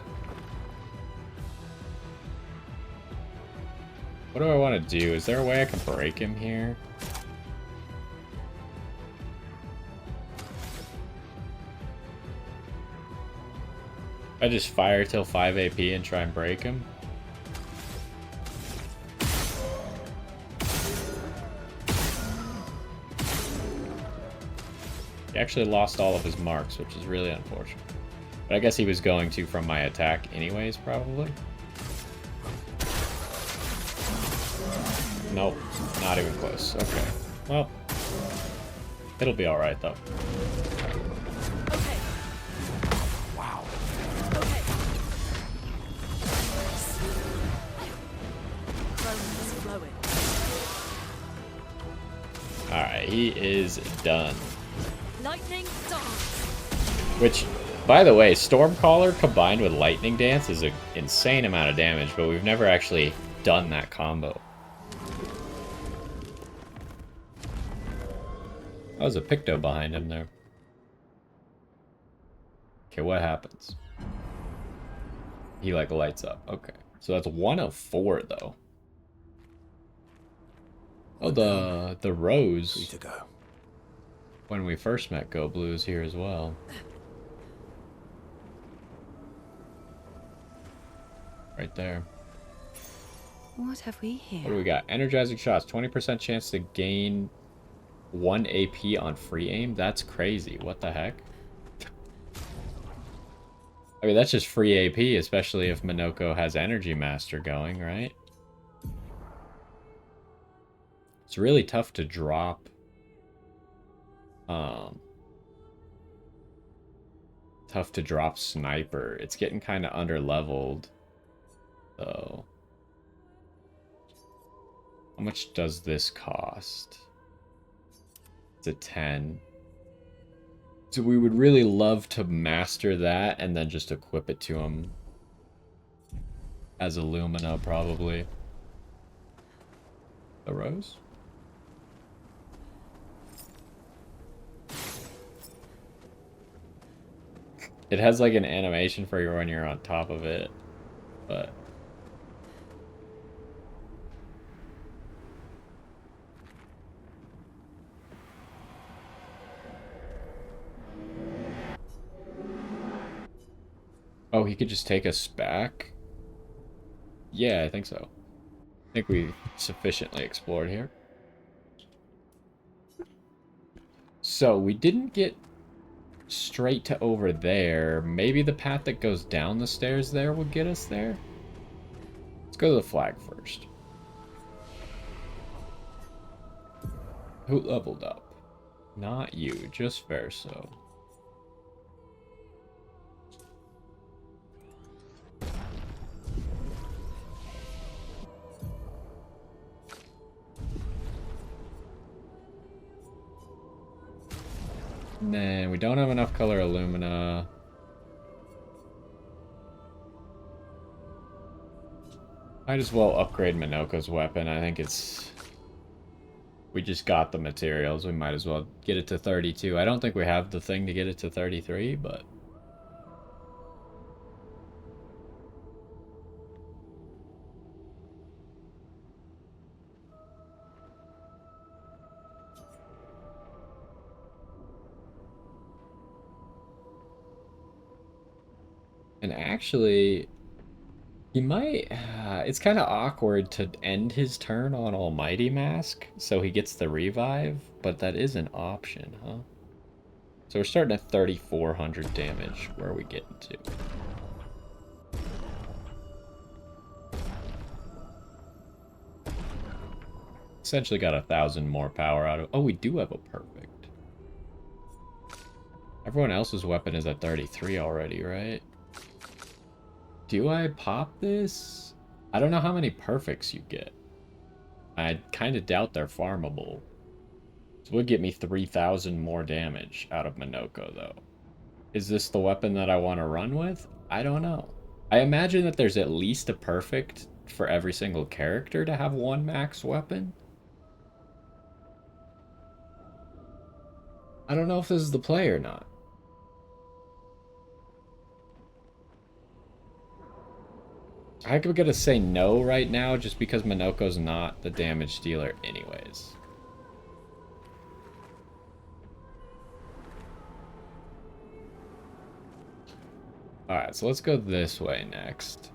What do I want to do? Is there a way I can break him here? I just fire till 5 AP and try and break him. He actually lost all of his marks, which is really unfortunate. But I guess he was going to from my attack anyways, probably. Nope, not even close. Okay, well, it'll be alright though. Okay. Wow. Okay. Chrome is flowing. Alright, he is done. Lightning dance. Which, by the way, Stormcaller combined with Lightning Dance is an insane amount of damage, but we've never actually done that combo. Oh, there's a Picto behind him there. Okay, what happens? He, like, lights up. Okay. So that's 1 of 4, though. Oh, the Free rose, to go. when we first met Go Blue, is here as well. Right there. What have we What do here? we got? Energizing shots. 20% chance to gain 1 AP on free aim? That's crazy. What the heck? I mean, that's just free AP, especially if Minoko has Energy Master going, right? It's really tough to drop. Tough to drop Sniper. It's getting kind of under-leveled. So... how much does this cost? It's a 10. So we would really love to master that and then just equip it to him as Illumina, probably. A rose? It has like an animation for you when you're on top of it, but... oh, he could just take us back? Yeah, I think so. I think we sufficiently explored here. So, we didn't get straight to over there. Maybe the path that goes down the stairs there would get us there? Let's go to the flag first. Who leveled up? Not you, just Verso. Nah, we don't have enough color Illumina. Might as well upgrade Minoko's weapon. I think it's... we just got the materials. We might as well get it to 32. I don't think we have the thing to get it to 33, but... and actually, he might... it's kind of awkward to end his turn on Almighty Mask, so he gets the revive, but that is an option, huh? So we're starting at 3,400 damage. Where are we getting to? Essentially got 1,000 more power out of... oh, we do have a perfect. Everyone else's weapon is at 33 already, right? Do I pop this? I don't know how many perfects you get. I kind of doubt they're farmable. This would get me 3,000 more damage out of Minoko, though. Is this the weapon that I want to run with? I don't know. I imagine that there's at least a perfect for every single character to have one max weapon. I don't know if this is the play or not. I'm gonna say no right now just because Minoko's not the damage dealer anyways. Alright, so let's go this way next.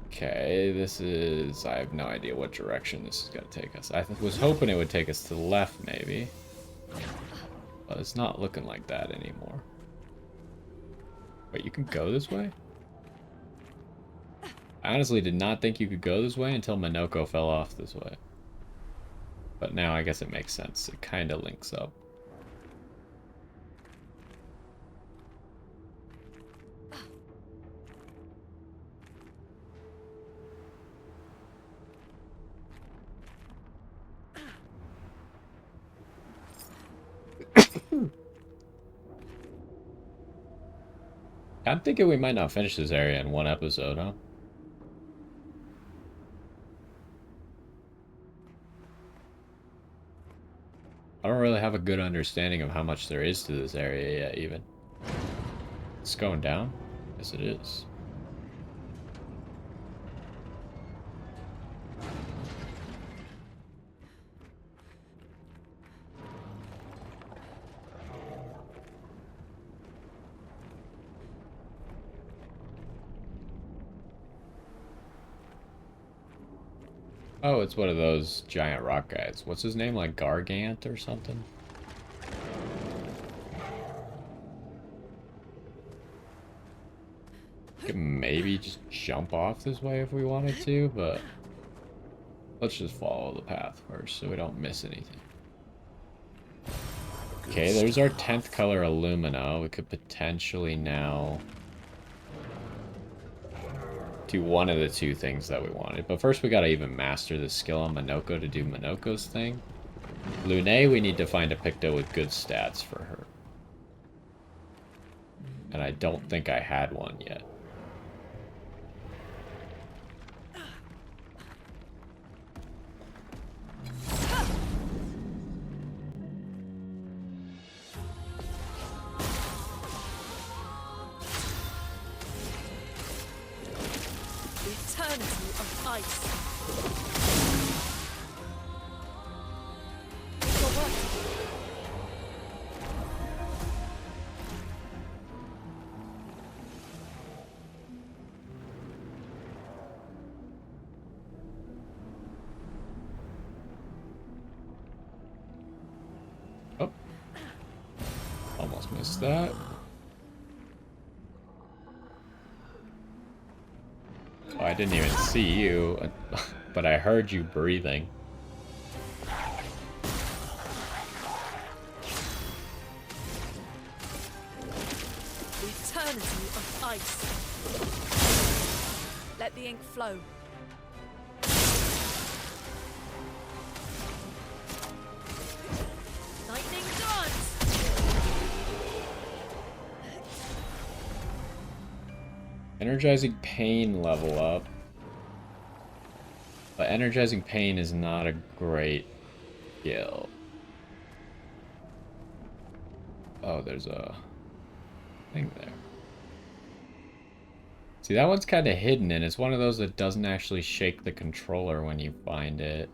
Okay, this is... I have no idea what direction this is going to take us. I was hoping it would take us to the left, maybe. But it's not looking like that anymore. Wait, you can go this way? I honestly did not think you could go this way until Minoko fell off this way. But now I guess it makes sense. It kind of links up. I'm thinking we might not finish this area in one episode, huh? I don't really have a good understanding of how much there is to this area yet, even. It's going down? Yes, it is. Oh, it's one of those giant rock guys. What's his name? Like Gargant or something? Could maybe just jump off this way if we wanted to, but let's just follow the path first so we don't miss anything. Okay, there's our 10th color Illumina. We could potentially now do one of the two things that we wanted. But first we gotta even master the skill on Minoko to do Minoko's thing. Lune, we need to find a Picto with good stats for her. And I don't think I had one yet. Oh. Almost missed that. Oh, I didn't even see you, but I heard you breathing. Eternity of ice. Let the ink flow. Lightning dance. Energizing Pain level up. But Energizing Pain is not a great skill. Oh, there's a thing there. See, that one's kind of hidden, and it's one of those that doesn't actually shake the controller when you find it.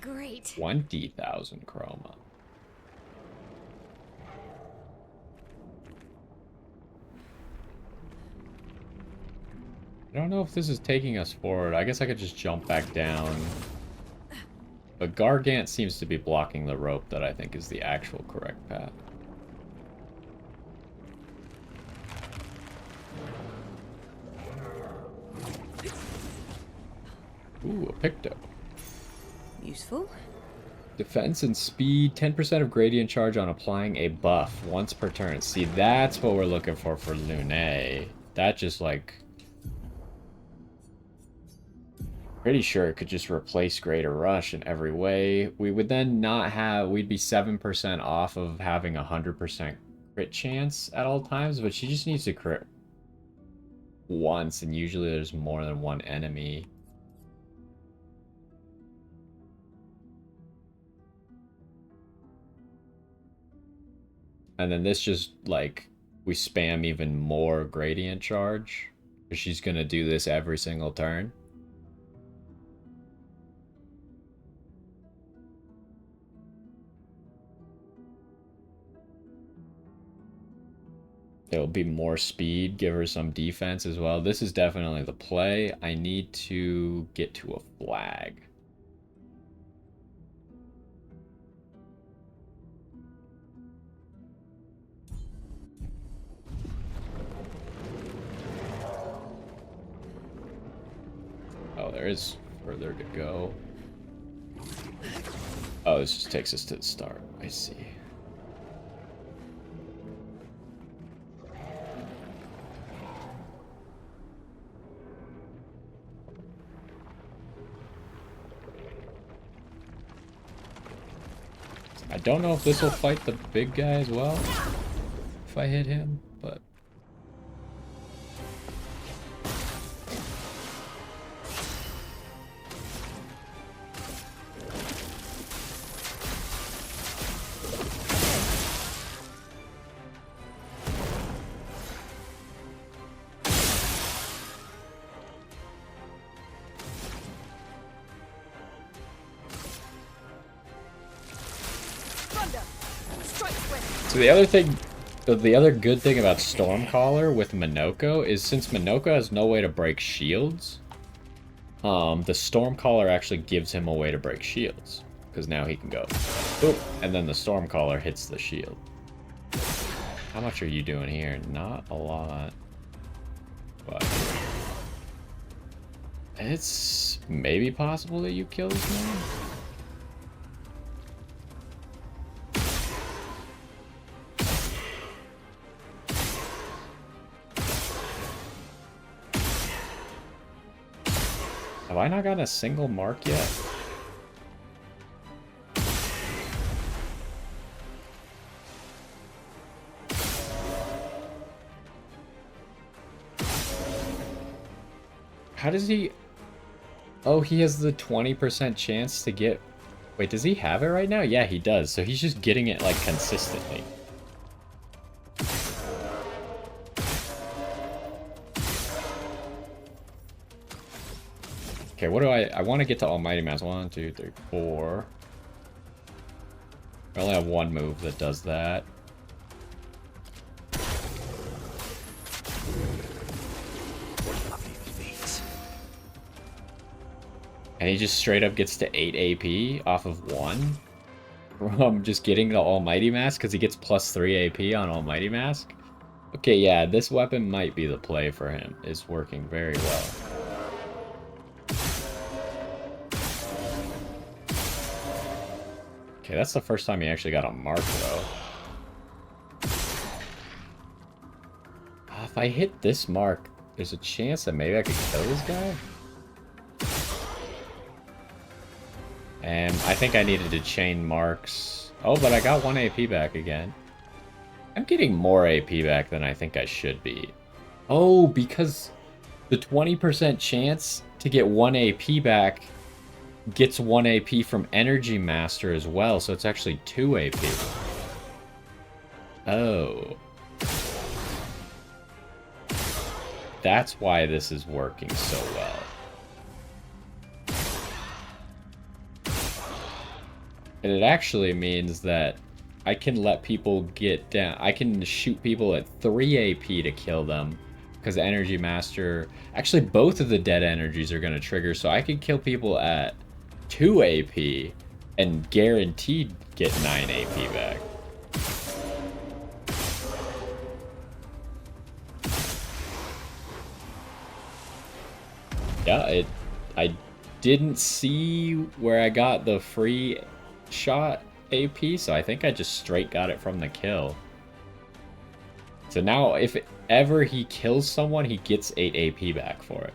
Great. 20,000 chroma. I don't know if this is taking us forward. I guess I could just jump back down. But Gargant seems to be blocking the rope that I think is the actual correct path. Ooh, a Picto. Useful. Defense and speed, 10% of gradient charge on applying a buff once per turn. See, that's what we're looking for Lune. That just, like... Pretty sure it could just replace Greater Rush in every way. We would then not have... We'd be 7% off of having a 100% crit chance at all times, but she just needs to crit once, and usually there's more than one enemy. And then this just, like, we spam even more gradient charge. Because she's going to do this every single turn. It'll be more speed, give her some defense as well. This is definitely the play. I need to get to a flag. Oh, there is further to go. Oh, this just takes us to the start. I see. I don't know if this will fight the big guy as well, if I hit him, but... So the other good thing about Stormcaller with Minoko is since Minoko has no way to break shields, the Stormcaller actually gives him a way to break shields. Because now he can go, boop, and then the Stormcaller hits the shield. How much are you doing here? Not a lot. But it's maybe possible that you kill this man. Have I not gotten a single mark yet? How does he... Oh, he has the 20% chance to get... Wait, does he have it right now? Yeah, he does. So he's just getting it, like, consistently. Okay, what do I want to get to Almighty Mass. 1, 2, 3, 4. I only have one move that does that. And he just straight up gets to 8 AP off of 1 from just getting the Almighty Mask because he gets plus 3 AP on Almighty Mask. Okay, yeah, this weapon might be the play for him. It's working very well. Okay, that's the first time he actually got a mark, though. If I hit this mark, there's a chance that maybe I could kill this guy? And I think I needed to chain marks. Oh, but I got 1 AP back again. I'm getting more AP back than I think I should be. Oh, because the 20% chance to get 1 AP back gets 1 AP from Energy Master as well, so it's actually 2 AP. Oh. That's why this is working so well. And it actually means that I can let people get down. I can shoot people at 3 AP to kill them. Because Energy Master... Actually, both of the dead energies are going to trigger, so I can kill people at 2 AP and guaranteed get 9 AP back. Yeah, I didn't see where I got the free shot AP, so I think I just straight got it from the kill. So now, if ever he kills someone, he gets 8 AP back for it.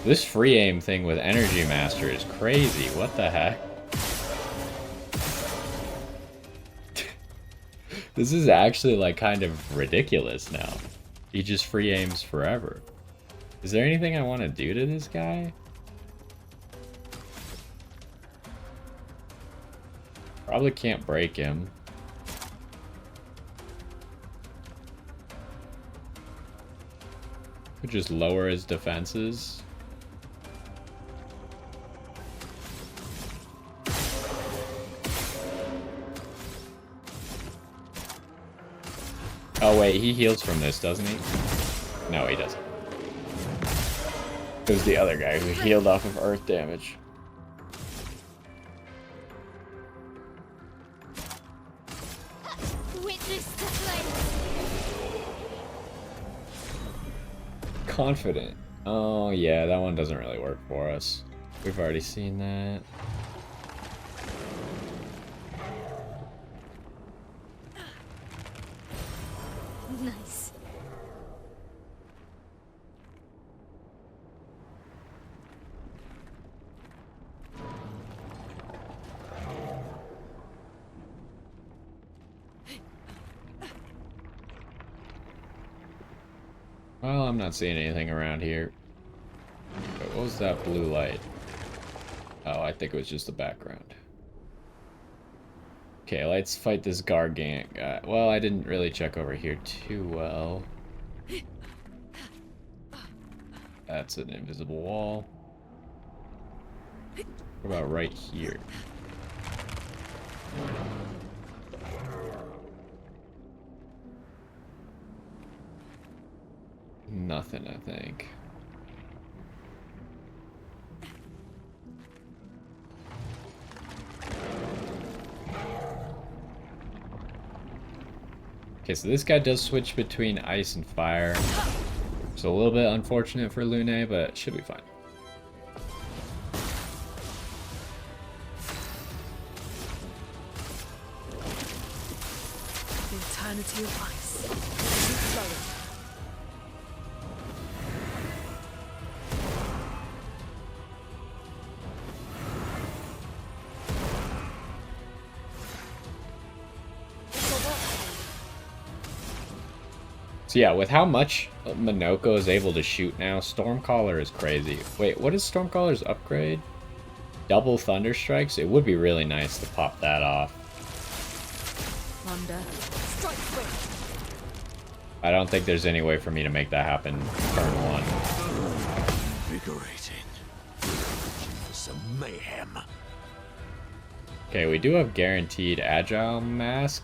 This free aim thing with Energy Master is crazy. What the heck? This is actually, like, kind of ridiculous now. He just free aims forever. Is there anything I want to do to this guy? Probably can't break him. Could just lower his defenses. Oh wait, he heals from this, doesn't he? No, he doesn't. It was the other guy who healed off of earth damage. Confident. Oh yeah, that one doesn't really work for us. We've already seen that. Nice. Well, I'm not seeing anything around here. But what was that blue light? Oh, I think it was just the background. Okay, let's fight this Gargant guy. Well, I didn't really check over here too well. That's an invisible wall. What about right here? Nothing, I think. Okay, so this guy does switch between ice and fire. It's a little bit unfortunate for Lune, but it should be fine. The eternity of ice. Keep flowing. So yeah, with how much Minoko is able to shoot now, Stormcaller is crazy. Wait, what is Stormcaller's upgrade? Double Thunder Strikes? It would be really nice to pop that off. Thunder. Strike quick. I don't think there's any way for me to make that happen turn one. Invigorating. For some mayhem. Okay, we do have guaranteed Agile Mask,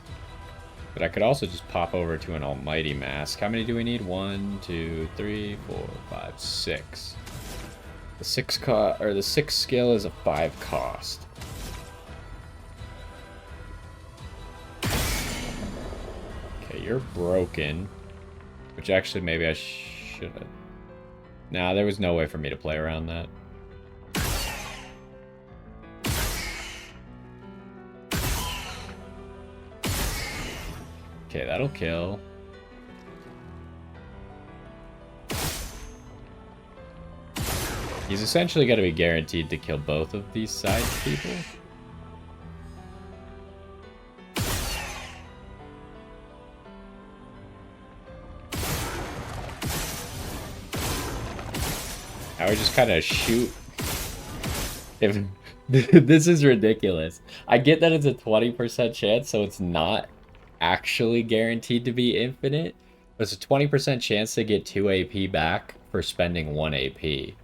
but I could also just pop over to an Almighty Mask. How many do we need? 1, 2, 3, 4, 5, 6. The 6 skill is a 5 cost. Okay, you're broken. Which actually maybe I should have. Nah, there was no way for me to play around that. Okay, that'll kill. He's essentially got to be guaranteed to kill both of these side people. I would just kind of shoot. If this is ridiculous. I get that it's a 20% chance, so it's not actually guaranteed to be infinite. But it's a 20% chance to get 2 AP back for spending 1 AP.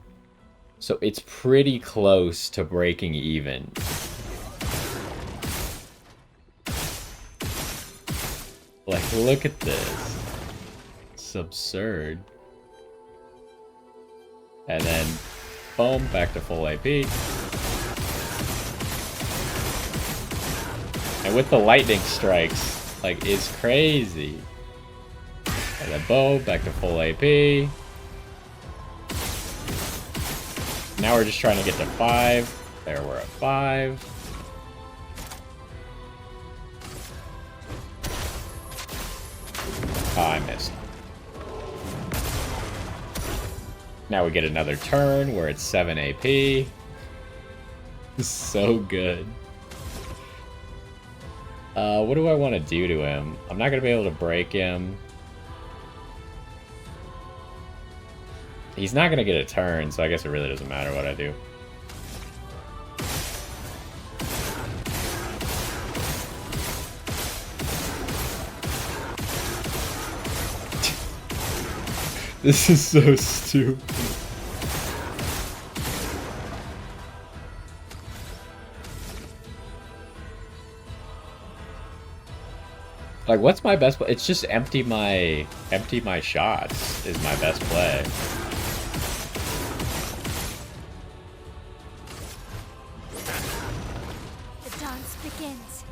So it's pretty close to breaking even. Like, look at this. It's absurd. And then, boom, back to full AP. And with the lightning strikes, like, it's crazy. And then boom, back to full AP. Now we're just trying to get to 5. There, we're at 5. Oh, I missed. Now we get another turn where it's 7 AP. So good. What do I want to do to him? I'm not going to be able to break him. He's not going to get a turn, so I guess it really doesn't matter what I do. This is so stupid. Like, what's my best play? It's just empty my shots is my best play. The dance begins.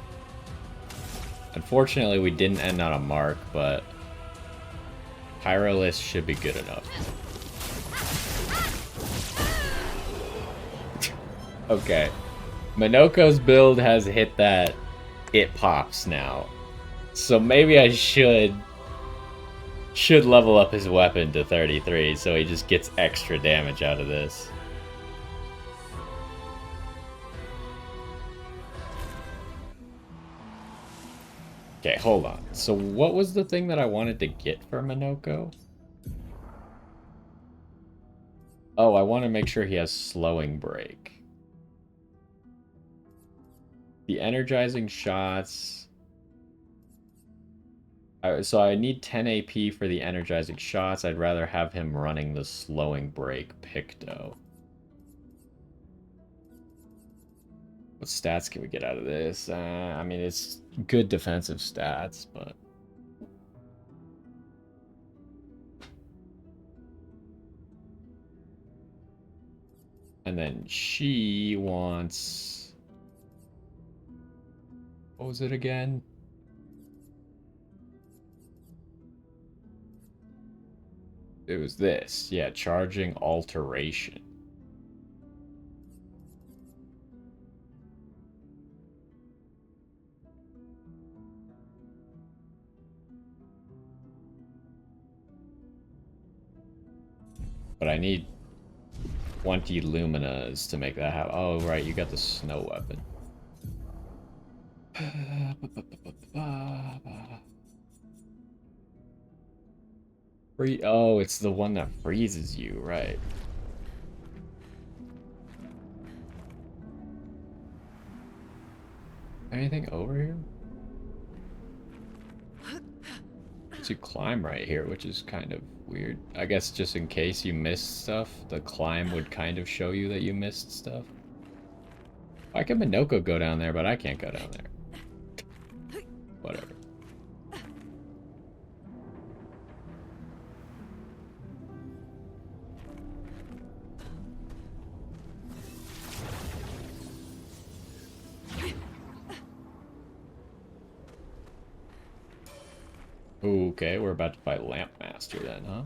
Unfortunately, we didn't end on a mark, but Pyrolist should be good enough. Okay. Minoko's build has hit that it pops now. So maybe I should level up his weapon to 33 so he just gets extra damage out of this. Okay, hold on. So what was the thing that I wanted to get for Minoko? Oh, I want to make sure he has slowing break. The energizing shots... So I need 10 AP for the energizing shots. I'd rather have him running the slowing break Picto. What stats can we get out of this? I mean, it's good defensive stats, but... And then she wants... What was it again? It was this. Yeah, charging alteration. But I need 20 Luminas to make that happen. Oh, right, you got the snow weapon. Oh, it's the one that freezes you, right. Anything over here? You climb right here, which is kind of weird. I guess just in case you missed stuff, the climb would kind of show you that you missed stuff. Why can Minoko go down there, but I can't go down there? Whatever. Okay, we're about to fight Lamp Master then, huh?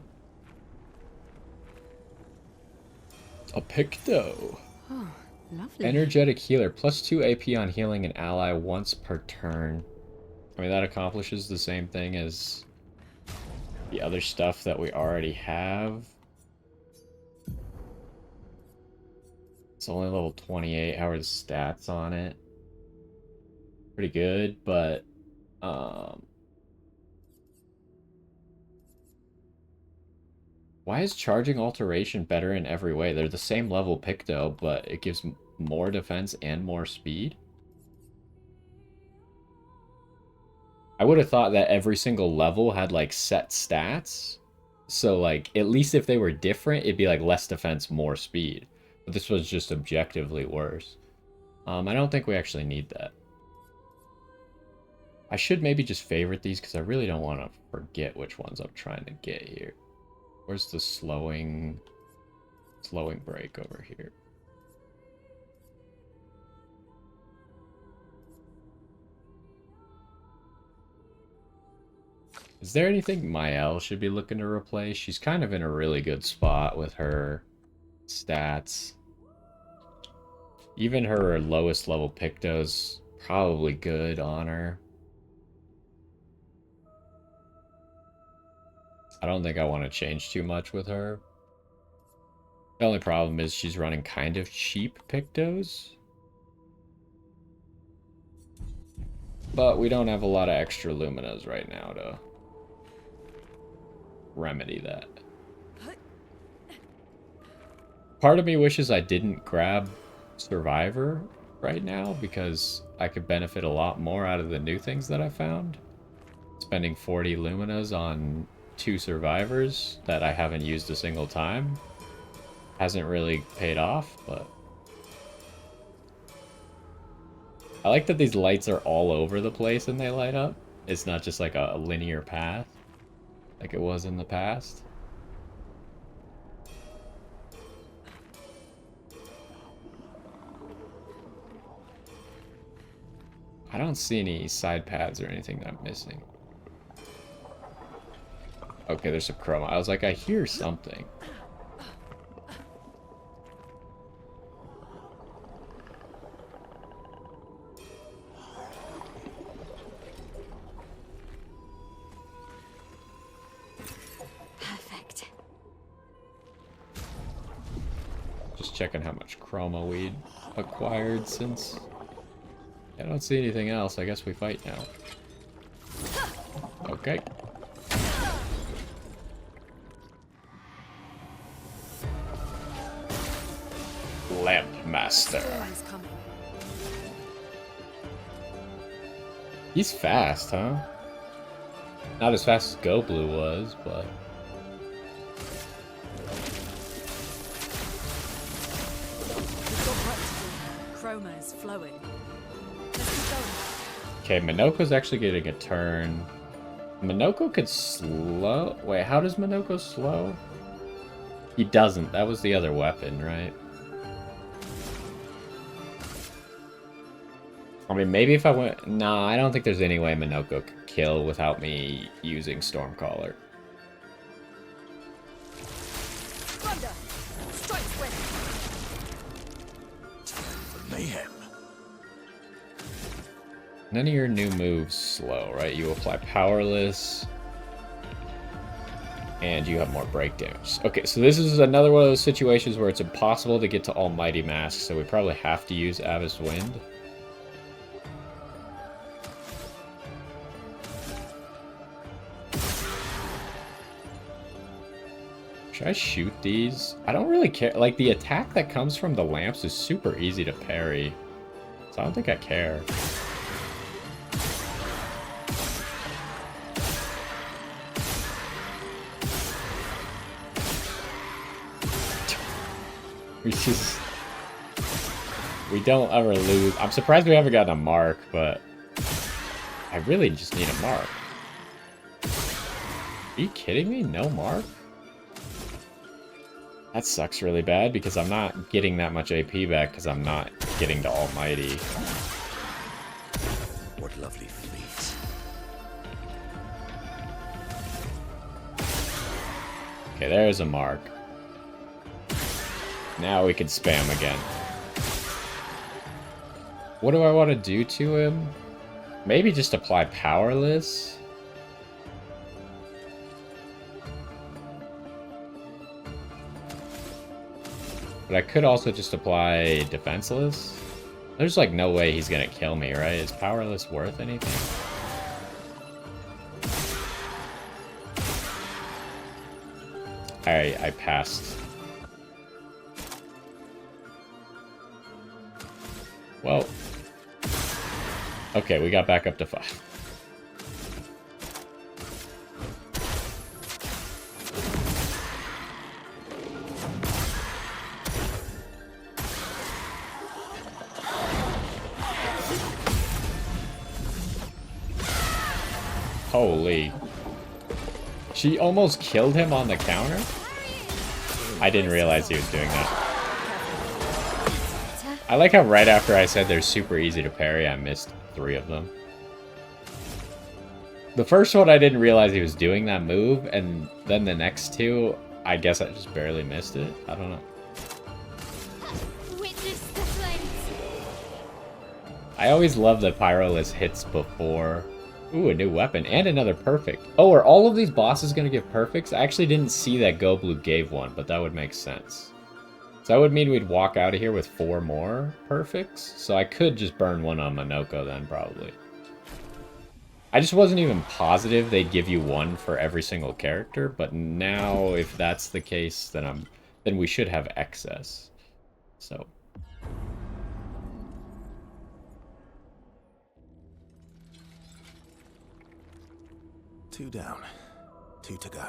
A Picto. Oh, lovely. Energetic healer. +2 AP on healing an ally once per turn. I mean, that accomplishes the same thing as the other stuff that we already have. It's only level 28. How are the stats on it? Pretty good, but... Why is charging alteration better in every way? They're the same level Picto, but it gives more defense and more speed? I would have thought that every single level had, like, set stats. So, like, at least if they were different, it'd be, like, less defense, more speed. But this was just objectively worse. I don't think we actually need that. I should maybe just favorite these, because I really don't want to forget which ones I'm trying to get here. Where's the slowing Slowing break over here. Is there anything Mael should be looking to replace? She's kind of in a really good spot with her stats. Even her lowest level Picto's probably good on her. I don't think I want to change too much with her. The only problem is she's running kind of cheap Pictos. But we don't have a lot of extra Luminas right now to remedy that. Part of me wishes I didn't grab Survivor right now because I could benefit a lot more out of the new things that I found. Spending 40 Luminas on 2 Survivors that I haven't used a single time hasn't really paid off, but I like that these lights are all over the place and they light up. It's not just like a linear path like it was in the past. I don't see any side paths or anything that I'm missing. Okay, there's some chroma. I was like, I hear something. Perfect. Just checking how much chroma we'd acquired since... I don't see anything else. I guess we fight now. Okay. Lamp Master. Storm's coming. He's fast, huh? Not as fast as Go Blue was, but... We've got work to do. Chroma is flowing. Let's keep going. Okay, Minoko's actually getting a turn. Minoko could slow... Wait, how does Minoko slow? He doesn't. That was the other weapon, right? I mean, maybe if I went... Nah, I don't think there's any way Minoko could kill without me using Stormcaller. Thunder! Strikes wind! For mayhem. None of your new moves slow, right? You apply Powerless. And you have more break damage. Okay, so this is another one of those situations where it's impossible to get to Almighty Mask, so we probably have to use Abyss Wind. Should I shoot these? I don't really care. Like, the attack that comes from the lamps is super easy to parry. So I don't think I care. We don't ever lose. I'm surprised we haven't gotten a mark, but I really just need a mark. Are you kidding me? No mark? That sucks really bad because I'm not getting that much AP back because I'm not getting to Almighty. What lovely feet. Okay, there's a mark. Now we can spam again. What do I want to do to him? Maybe just apply Powerless. But I could also just apply Defenseless. There's like no way he's gonna kill me, right? Is Powerless worth anything? I passed. Well. Okay, we got back up to 5. Holy. She almost killed him on the counter? I didn't realize he was doing that. Better. I like how right after I said they're super easy to parry, I missed 3 of them. The first one, I didn't realize he was doing that move, and then the next 2, I guess I just barely missed it. I don't know. Witness the flames. I always love that Pyrolist hits before. Ooh, a new weapon and another perfect. Oh, are all of these bosses going to give perfects? I actually didn't see that Go Blue gave one, but that would make sense. So that would mean we'd walk out of here with 4 more perfects. So I could just burn one on Minoko then, probably. I just wasn't even positive they'd give you 1 for every single character, but now if that's the case, then we should have excess. So 2 down. 2 to go.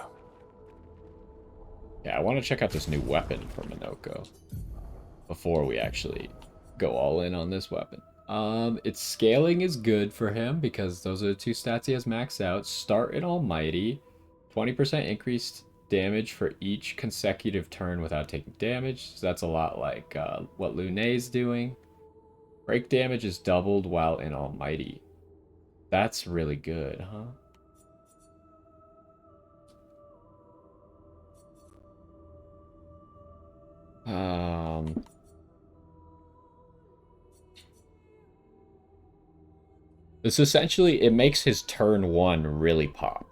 yeah, I want to check out this new weapon for Minoko before we actually go all in on this weapon. Its scaling is good for him because those are the 2 stats he has maxed out. Start in Almighty, 20% increased damage for each consecutive turn without taking damage. So that's a lot like what Lune's doing. Break damage is doubled while in Almighty. That's really good, huh? This essentially, it makes his turn 1 really pop.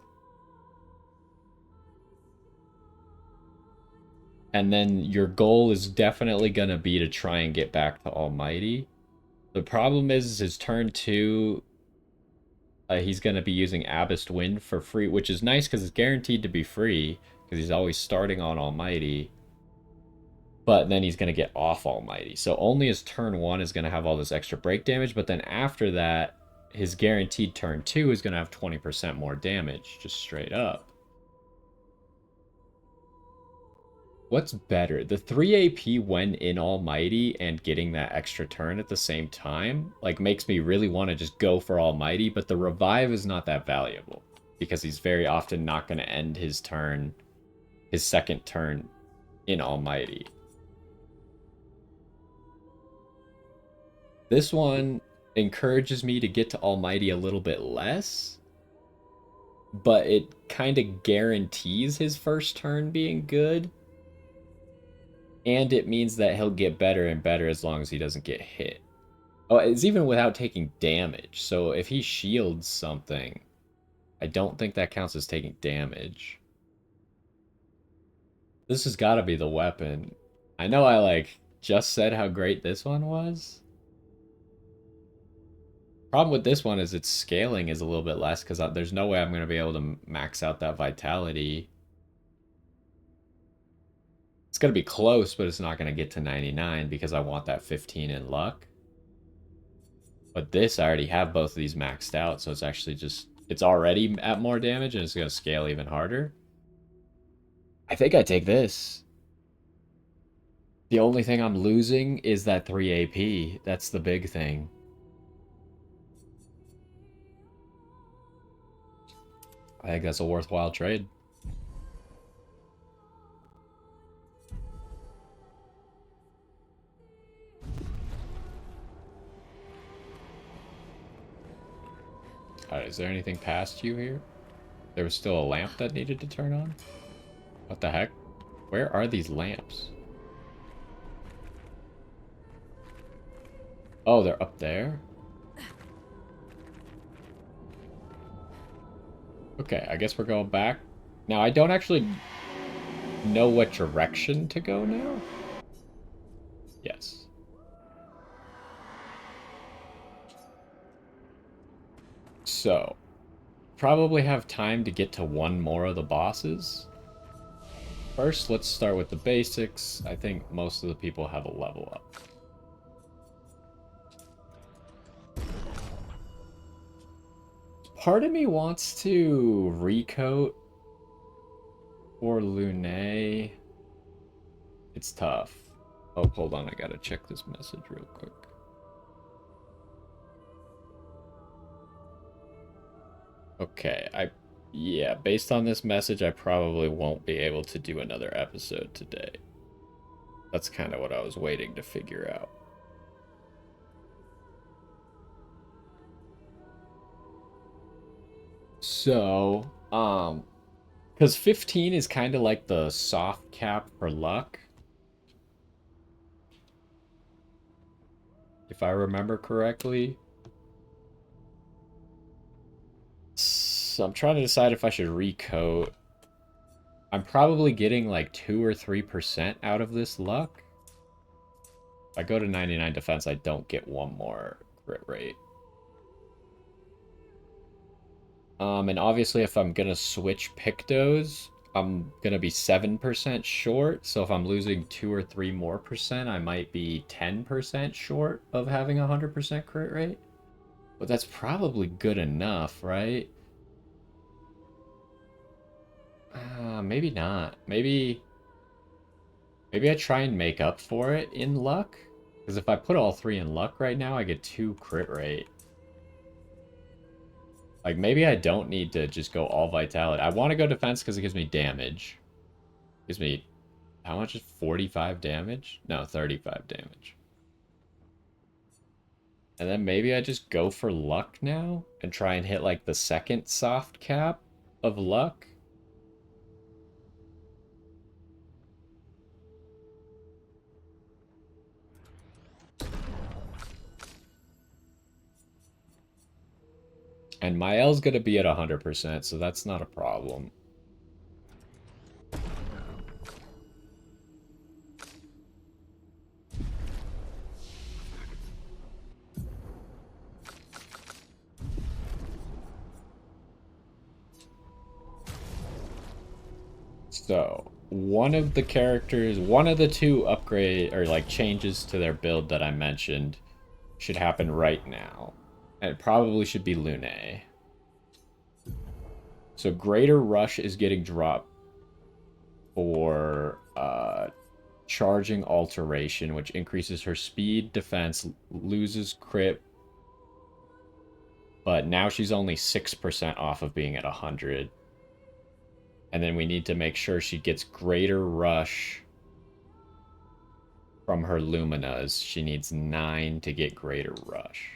And then your goal is definitely going to be to try and get back to Almighty. The problem is his turn 2, he's going to be using Abyssed Wind for free, which is nice because it's guaranteed to be free because he's always starting on Almighty. But then he's going to get off Almighty. So only his turn 1 is going to have all this extra break damage, but then after that, his guaranteed turn 2 is going to have 20% more damage, just straight up. What's better? The 3 AP when in Almighty and getting that extra turn at the same time, like, makes me really want to just go for Almighty, but the revive is not that valuable because he's very often not going to end his turn, his second turn in Almighty. This one encourages me to get to Almighty a little bit less, but it kind of guarantees his first turn being good. And it means that he'll get better and better as long as he doesn't get hit. Oh, it's even without taking damage. So if he shields something, I don't think that counts as taking damage. This has got to be the weapon. I know I, like, just said how great this one was. Problem with this one is its scaling is a little bit less because there's no way I'm going to be able to max out that vitality. It's going to be close, but it's not going to get to 99 because I want that 15 in luck. But this, I already have both of these maxed out, so it's actually just... It's already at more damage, and it's going to scale even harder. I think I take this. The only thing I'm losing is that 3 AP. That's the big thing. I think that's a worthwhile trade. Alright, is there anything past you here? There was still a lamp that needed to turn on? What the heck? Where are these lamps? Oh, they're up there? Okay, I guess we're going back. Now, I don't actually know what direction to go now. Yes. So, probably have time to get to 1 more of the bosses. First, let's start with the basics. I think most of the people have a level up. Part of me wants to recoat for Lune. It's tough. Oh, hold on. I gotta check this message real quick. Okay, yeah, based on this message, I probably won't be able to do another episode today. That's kind of what I was waiting to figure out. So, because 15 is kind of like the soft cap for luck, if I remember correctly. So I'm trying to decide if I should recoat. I'm probably getting like 2 or 3% out of this luck. If I go to 99 defense, I don't get one more crit rate. And obviously if I'm gonna switch Pictos, I'm gonna be 7% short. So if I'm losing 2 or 3 more percent, I might be 10% short of having a 100% crit rate. But that's probably good enough, right? Maybe not. Maybe I try and make up for it in luck. Because if I put all 3 in luck right now, I get 2 crit rate. Like, maybe I don't need to just go all vitality. I want to go defense because it gives me damage. Gives me, how much is 45 damage? No, 35 damage. And then maybe I just go for luck now and try and hit like the second soft cap of luck. And my L's gonna be at 100%, so that's not a problem. So, one of the characters, one of the 2 upgrade or like changes to their build that I mentioned should happen right now. And it probably should be Lune. So Greater Rush is getting dropped for charging alteration, which increases her speed, defense, loses crit. But now she's only 6% off of being at 100. And then we need to make sure she gets Greater Rush from her Luminas. She needs 9 to get Greater Rush.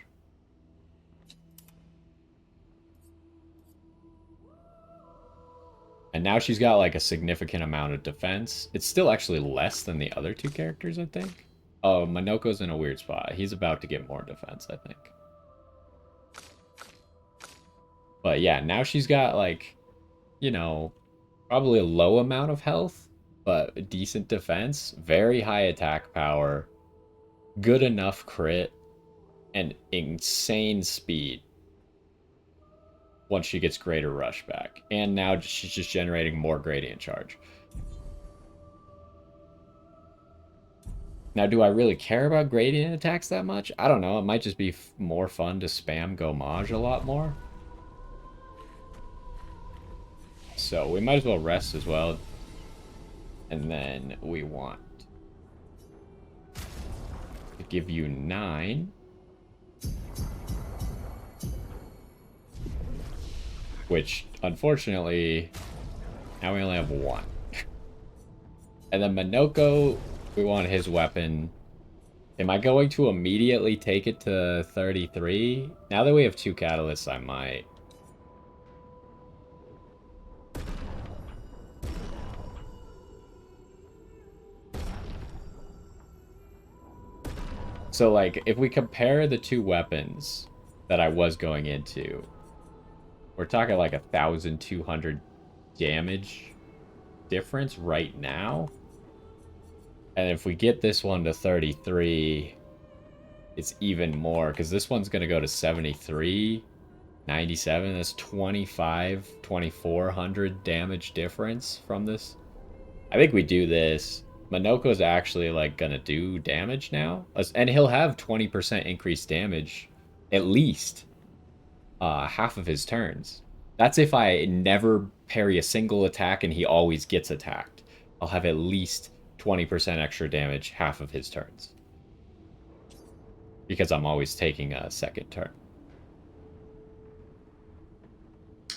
And now she's got like a significant amount of defense. It's still actually less than the other 2 characters, I think. Oh, Minoko's in a weird spot. He's about to get more defense, I think. But yeah, now she's got like, you know, probably a low amount of health, but decent defense, very high attack power, good enough crit, and insane speed once she gets Greater Rush back. And now she's just generating more Gradient Charge. Now, do I really care about Gradient attacks that much? I don't know. It might just be more fun to spam Gomage a lot more. So we might as well rest as well. And then we want to give you 9. Which, unfortunately, now we only have 1. And then Minoko, we want his weapon. Am I going to immediately take it to 33? Now that we have 2 catalysts, I might. So, like, if we compare the 2 weapons that I was going into, we're talking like 1,200 damage difference right now. And if we get this one to 33, it's even more, because this one's going to go to 73, 97. That's 2,400 damage difference from this. I think we do this. Minoko's actually like going to do damage now. And he'll have 20% increased damage, at least. Half of his turns. That's if I never parry a single attack and he always gets attacked. I'll have at least 20% extra damage half of his turns. Because I'm always taking a second turn.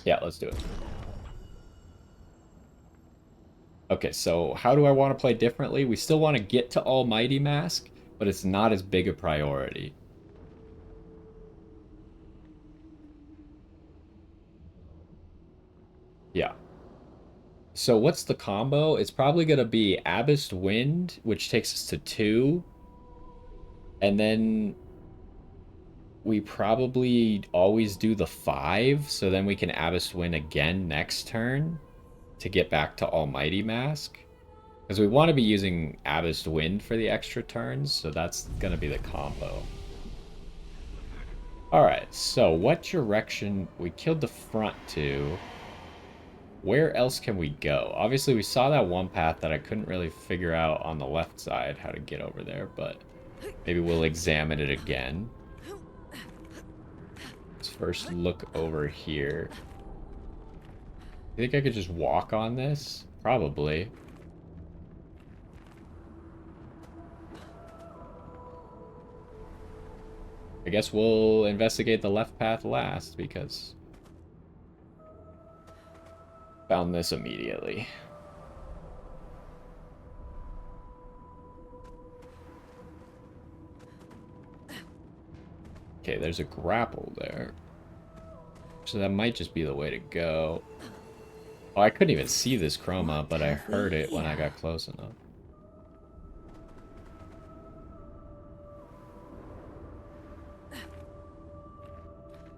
Yeah, let's do it. Okay, so how do I want to play differently? We still want to get to Almighty Mask, but it's not as big a priority. Yeah. So what's the combo? It's probably going to be Abyssed Wind, which takes us to 2. And then we probably always do the 5, so then we can Abyssed Wind again next turn to get back to Almighty Mask. Because we want to be using Abyssed Wind for the extra turns, so that's going to be the combo. Alright, so what direction? We killed the front 2. Where else can we go? Obviously, we saw that one path that I couldn't really figure out on the left side how to get over there, but maybe we'll examine it again. Let's first look over here. You think I could just walk on this? Probably. I guess we'll investigate the left path last because found this immediately. Okay, there's a grapple there. So that might just be the way to go. Oh, I couldn't even see this chroma, but I heard it when I got close enough.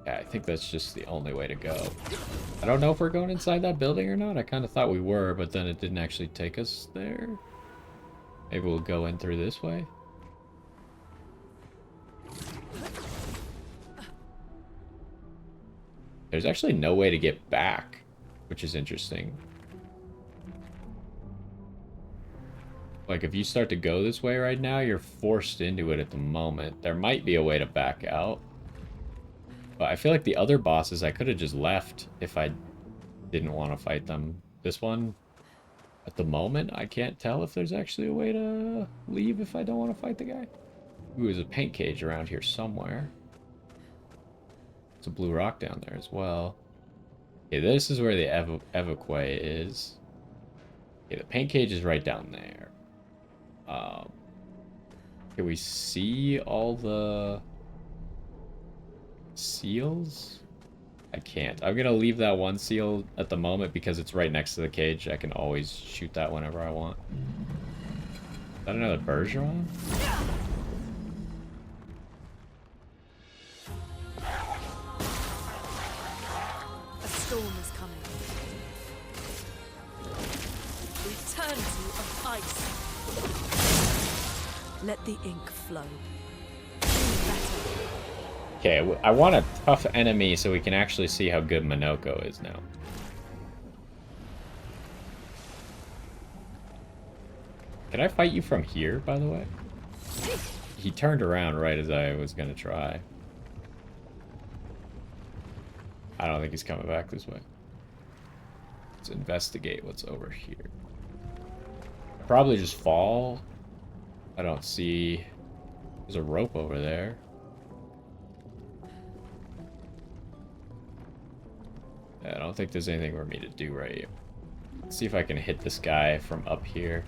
Yeah, I think that's just the only way to go. I don't know if we're going inside that building or not. I kind of thought we were, but then it didn't actually take us there. Maybe we'll go in through this way. There's actually no way to get back, which is interesting. Like, if you start to go this way right now, you're forced into it at the moment. There might be a way to back out. But I feel like the other bosses, I could have just left if I didn't want to fight them. This one, at the moment, I can't tell if there's actually a way to leave if I don't want to fight the guy. Ooh, there's a paint cage around here somewhere. There's a blue rock down there as well. Okay, this is where the Evoque is. Okay, the paint cage is right down there. Can we see all the seals? I can't. I'm gonna leave that one seal at the moment because it's right next to the cage. I can always shoot that whenever I want. Is that another Bergeron? A storm is coming. Eternity of ice. Let the ink flow. Okay, I want a tough enemy so we can actually see how good Minoko is now. Can I fight you from here, by the way? He turned around right as I was gonna try. I don't think he's coming back this way. Let's investigate what's over here. Probably just fall. I don't see... There's a rope over there. I don't think there's anything for me to do right here. Let's see if I can hit this guy from up here.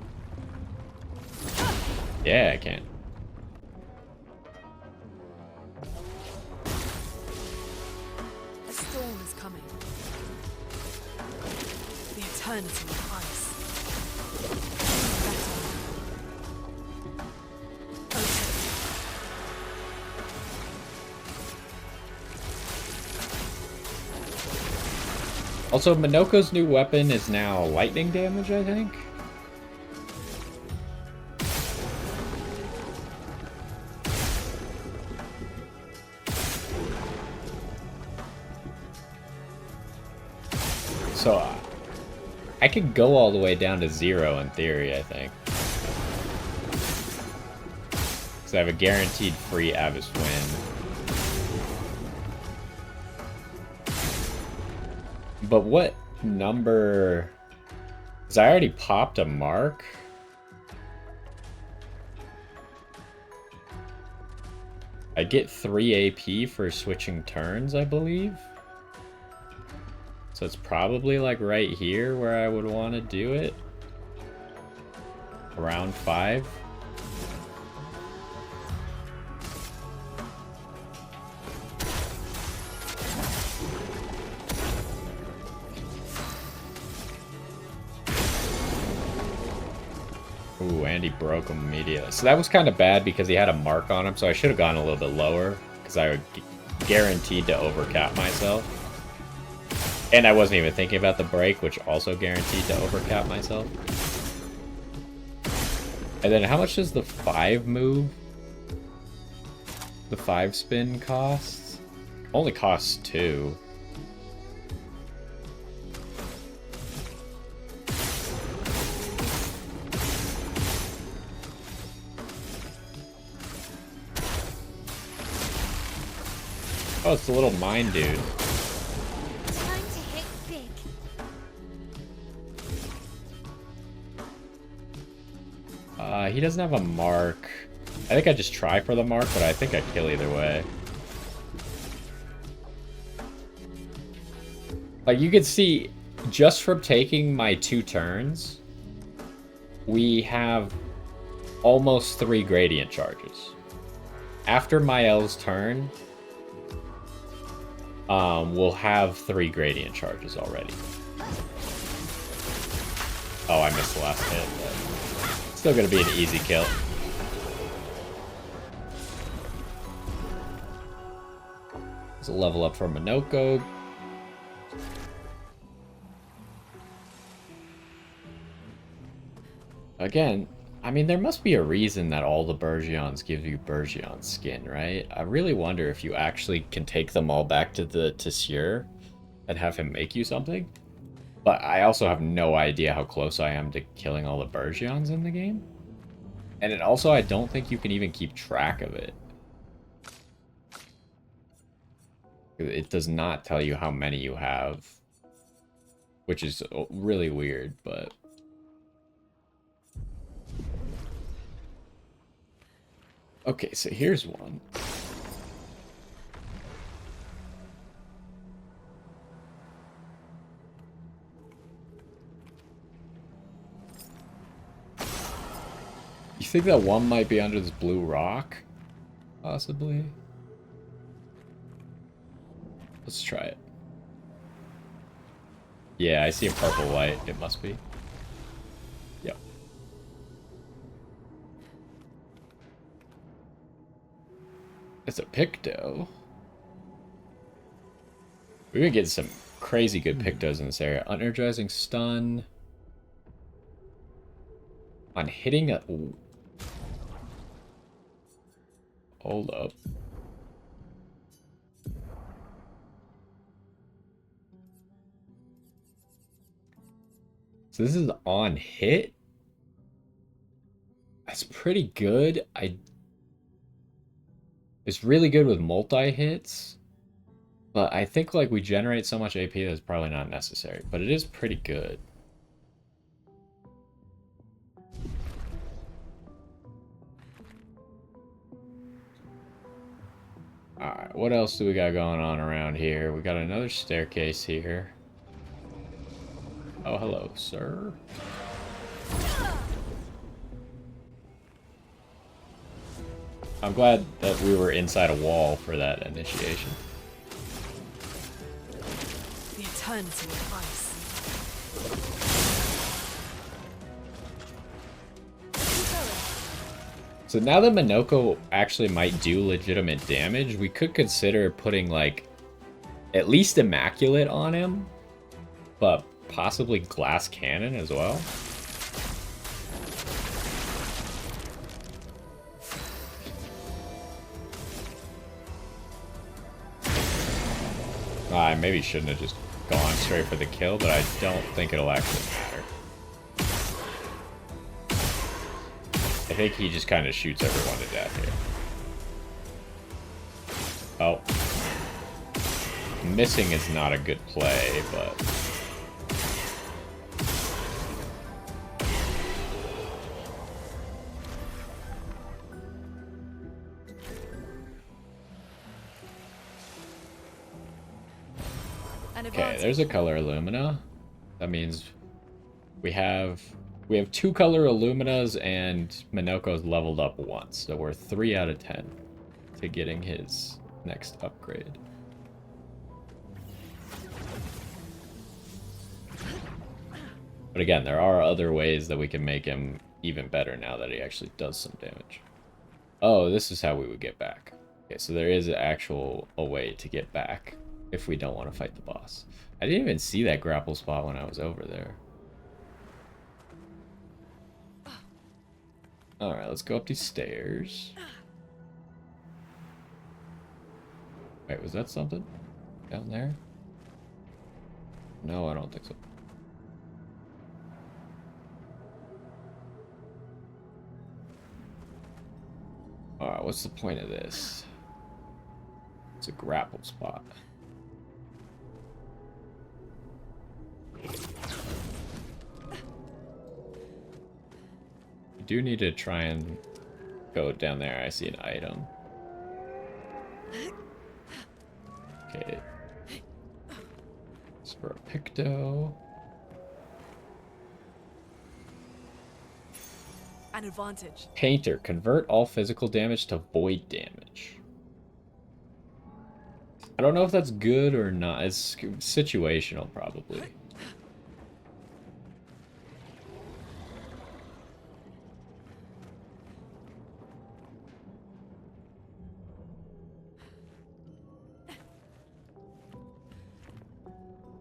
Yeah, I can. A storm is coming. The eternity of ice. Also, Minoko's new weapon is now lightning damage, I think. So, I could go all the way down to 0 in theory, I think. Because I have a guaranteed free Abyss win. But what number... Because I already popped a mark. I get 3 AP for switching turns, I believe. So it's probably like right here where I would want to do it. Around 5. Ooh, and he broke him immediately. So that was kind of bad because he had a mark on him, so I should have gone a little bit lower because I would guaranteed to overcap myself. And I wasn't even thinking about the break, which also guaranteed to overcap myself. And then how much does the 5 move? The 5 spin costs? Only costs 2. Oh, it's the little mine dude. Time to hit big. He doesn't have a mark. I think I just try for the mark, but I think I kill either way. Like, you can see, just from taking my 2 turns, we have almost 3 gradient charges. After Mael's turn, we'll have 3 gradient charges already. Oh, I missed the last hit, but still gonna be an easy kill. There's a level up for Minoko. Again, I mean, there must be a reason that all the Burgions give you Burgion skin, right? I really wonder if you actually can take them all back to the Tessier and have him make you something. But I also have no idea how close I am to killing all the Burgions in the game. And it also, I don't think you can even keep track of it. It does not tell you how many you have, which is really weird, but... Okay, so here's one. You think that one might be under this blue rock? Possibly. Let's try it. Yeah, I see a purple light. It must be. Yep. It's a Picto. We've been getting some crazy good Pictos in this area. Energizing stun. On hitting a... Ooh. Hold up. So this is on hit? That's pretty good. It's really good with multi-hits. But I think like we generate so much AP that it's probably not necessary. But it is pretty good. Alright, what else do we got going on around here? We got another staircase here. Oh, hello, sir. I'm glad that we were inside a wall for that initiation. The eternity of ice. So now that Minoko actually might do legitimate damage, we could consider putting, like, at least Immaculate on him, but possibly Glass Cannon as well. I maybe shouldn't have just gone straight for the kill, but I don't think it'll actually matter. I think he just kind of shoots everyone to death here. Oh. Missing is not a good play, but... Okay, there's a color Illumina. That means we have We have 2 color Illuminas, and Minoko's leveled up once, so we're 3 out of 10 to getting his next upgrade. But again, there are other ways that we can make him even better now that he actually does some damage. Oh, this is how we would get back. Okay, so there is a way to get back if we don't want to fight the boss. I didn't even see that grapple spot when I was over there. Alright, let's go up these stairs. Wait, was that something? Down there? No, I don't think so. Alright, what's the point of this? It's a grapple spot. I do need to try and go down there. I see an item. Okay. It's for a Picto. An advantage. Painter. Convert all physical damage to void damage. I don't know if that's good or not. It's situational, probably.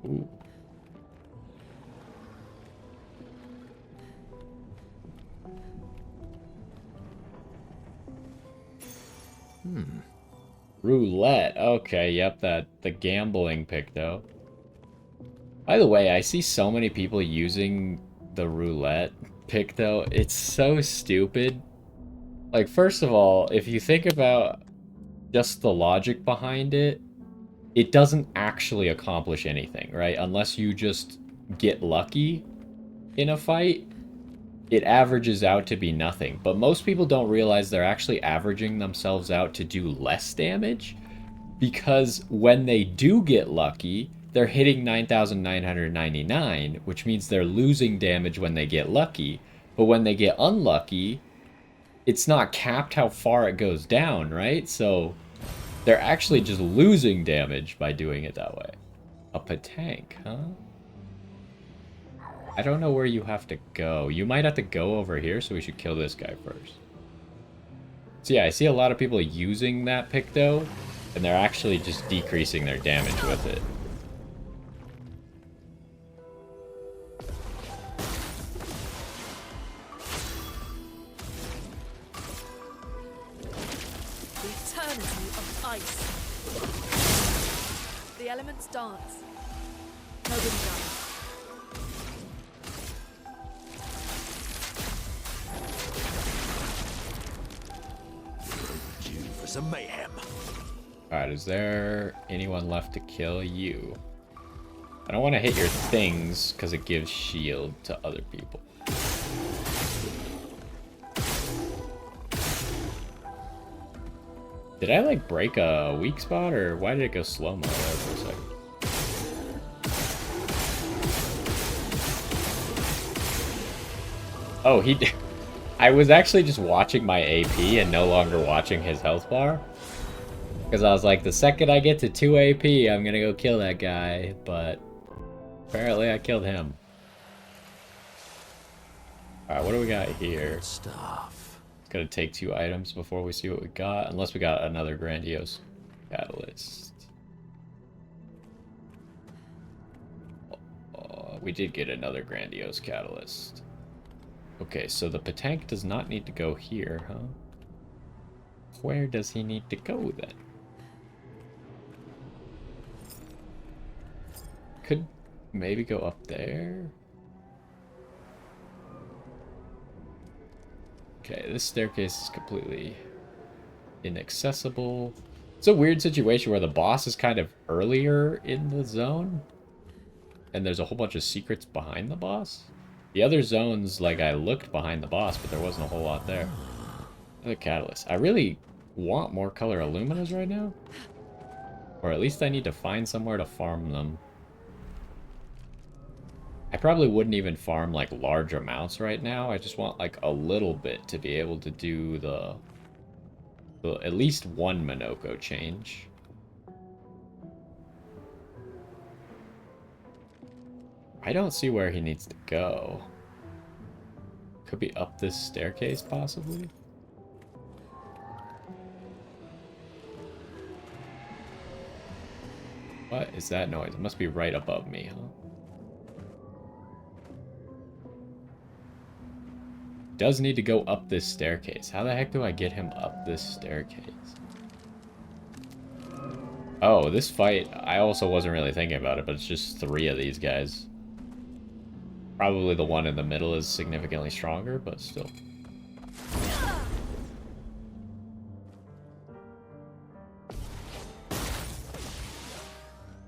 Ooh. Roulette. Okay, yep, the gambling pick though. By the way, I see so many people using the roulette pick though. It's so stupid. Like, first of all, if you think about just the logic behind it, it doesn't actually accomplish anything, right? Unless you just get lucky in a fight, it averages out to be nothing. But most people don't realize they're actually averaging themselves out to do less damage, because when they do get lucky, they're hitting 9,999, which means they're losing damage when they get lucky. But when they get unlucky, it's not capped how far it goes down, right? So they're actually just losing damage by doing it that way. A Patank, huh? I don't know where you have to go. You might have to go over here, so we should kill this guy first. So yeah, I see a lot of people using that Picto, and they're actually just decreasing their damage with it. The eternity of ice. The elements dance. Nobody dies. Some mayhem. Alright, is there anyone left to kill you? I don't want to hit your things, because it gives shield to other people. Did I, like, break a weak spot, or why did it go slow-mo there for a second? Oh, he did. I was actually just watching my AP and no longer watching his health bar. Because I was like, the second I get to 2 AP, I'm gonna go kill that guy. But apparently I killed him. Alright, what do we got here? Stuff. It's gonna take 2 items before we see what we got. Unless we got another grandiose catalyst. We did get another grandiose catalyst. Okay, so the Patank does not need to go here, huh? Where does he need to go then? Could maybe go up there? Okay, this staircase is completely inaccessible. It's a weird situation where the boss is kind of earlier in the zone, and there's a whole bunch of secrets behind the boss. The other zones, like, I looked behind the boss, but there wasn't a whole lot there. Another catalyst. I really want more color Illuminas right now. Or at least I need to find somewhere to farm them. I probably wouldn't even farm like large amounts right now. I just want like a little bit to be able to do the at least one Minoko change. I don't see where he needs to go. Could be up this staircase, possibly? What is that noise? It must be right above me, huh? Does need to go up this staircase. How the heck do I get him up this staircase? Oh, this fight, I also wasn't really thinking about it, but it's just 3 of these guys. Probably the one in the middle is significantly stronger, but still.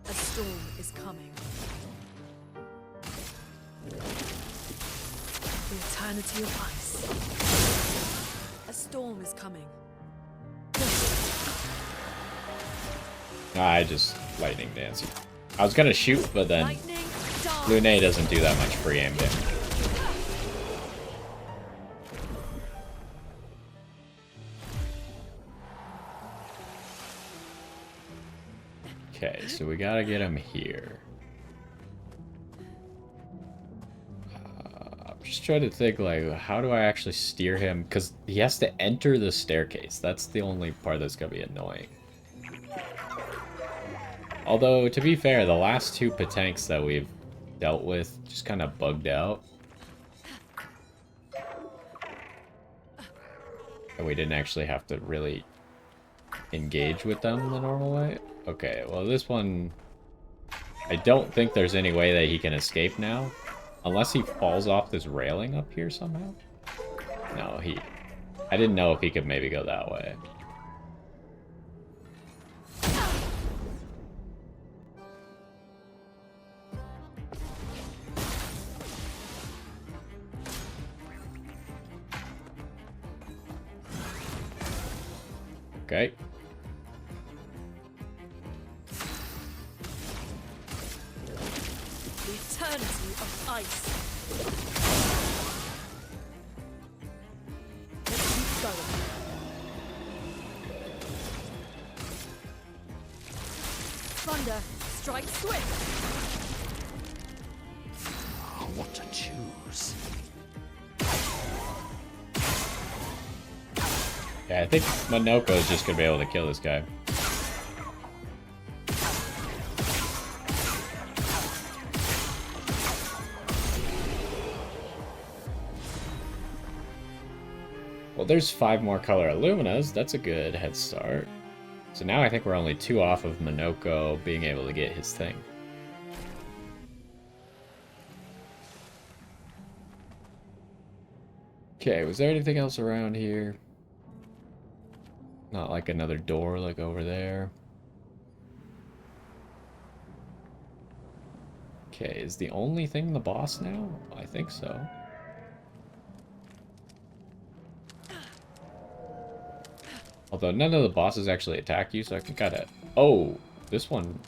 A storm is coming. The eternity of ice. A storm is coming. I just lightning dancing. I was gonna shoot, but then Lightning, dark. Lune doesn't do that much free aim damage. Okay, so we gotta get him here. I'm just trying to think, like, how do I actually steer him? Because he has to enter the staircase. That's the only part that's gonna be annoying. Although, to be fair, the last 2 Patanks that we've dealt with just kind of bugged out. And we didn't actually have to really engage with them the normal way. Okay, well this one... I don't think there's any way that he can escape now. Unless he falls off this railing up here somehow. No, I didn't know if he could maybe go that way. Okay. The eternity of ice. Let's keep going. Thunder, strike swift. What to choose? Yeah, I think Minoko is just gonna be able to kill this guy. Well, there's 5 more color Illuminas. That's a good head start. So now I think we're only 2 off of Minoko being able to get his thing. Okay, was there anything else around here? Not like another door like over there. Okay, is the only thing the boss now? I think so. Although none of the bosses actually attack you, so I can kind of... Oh, this one...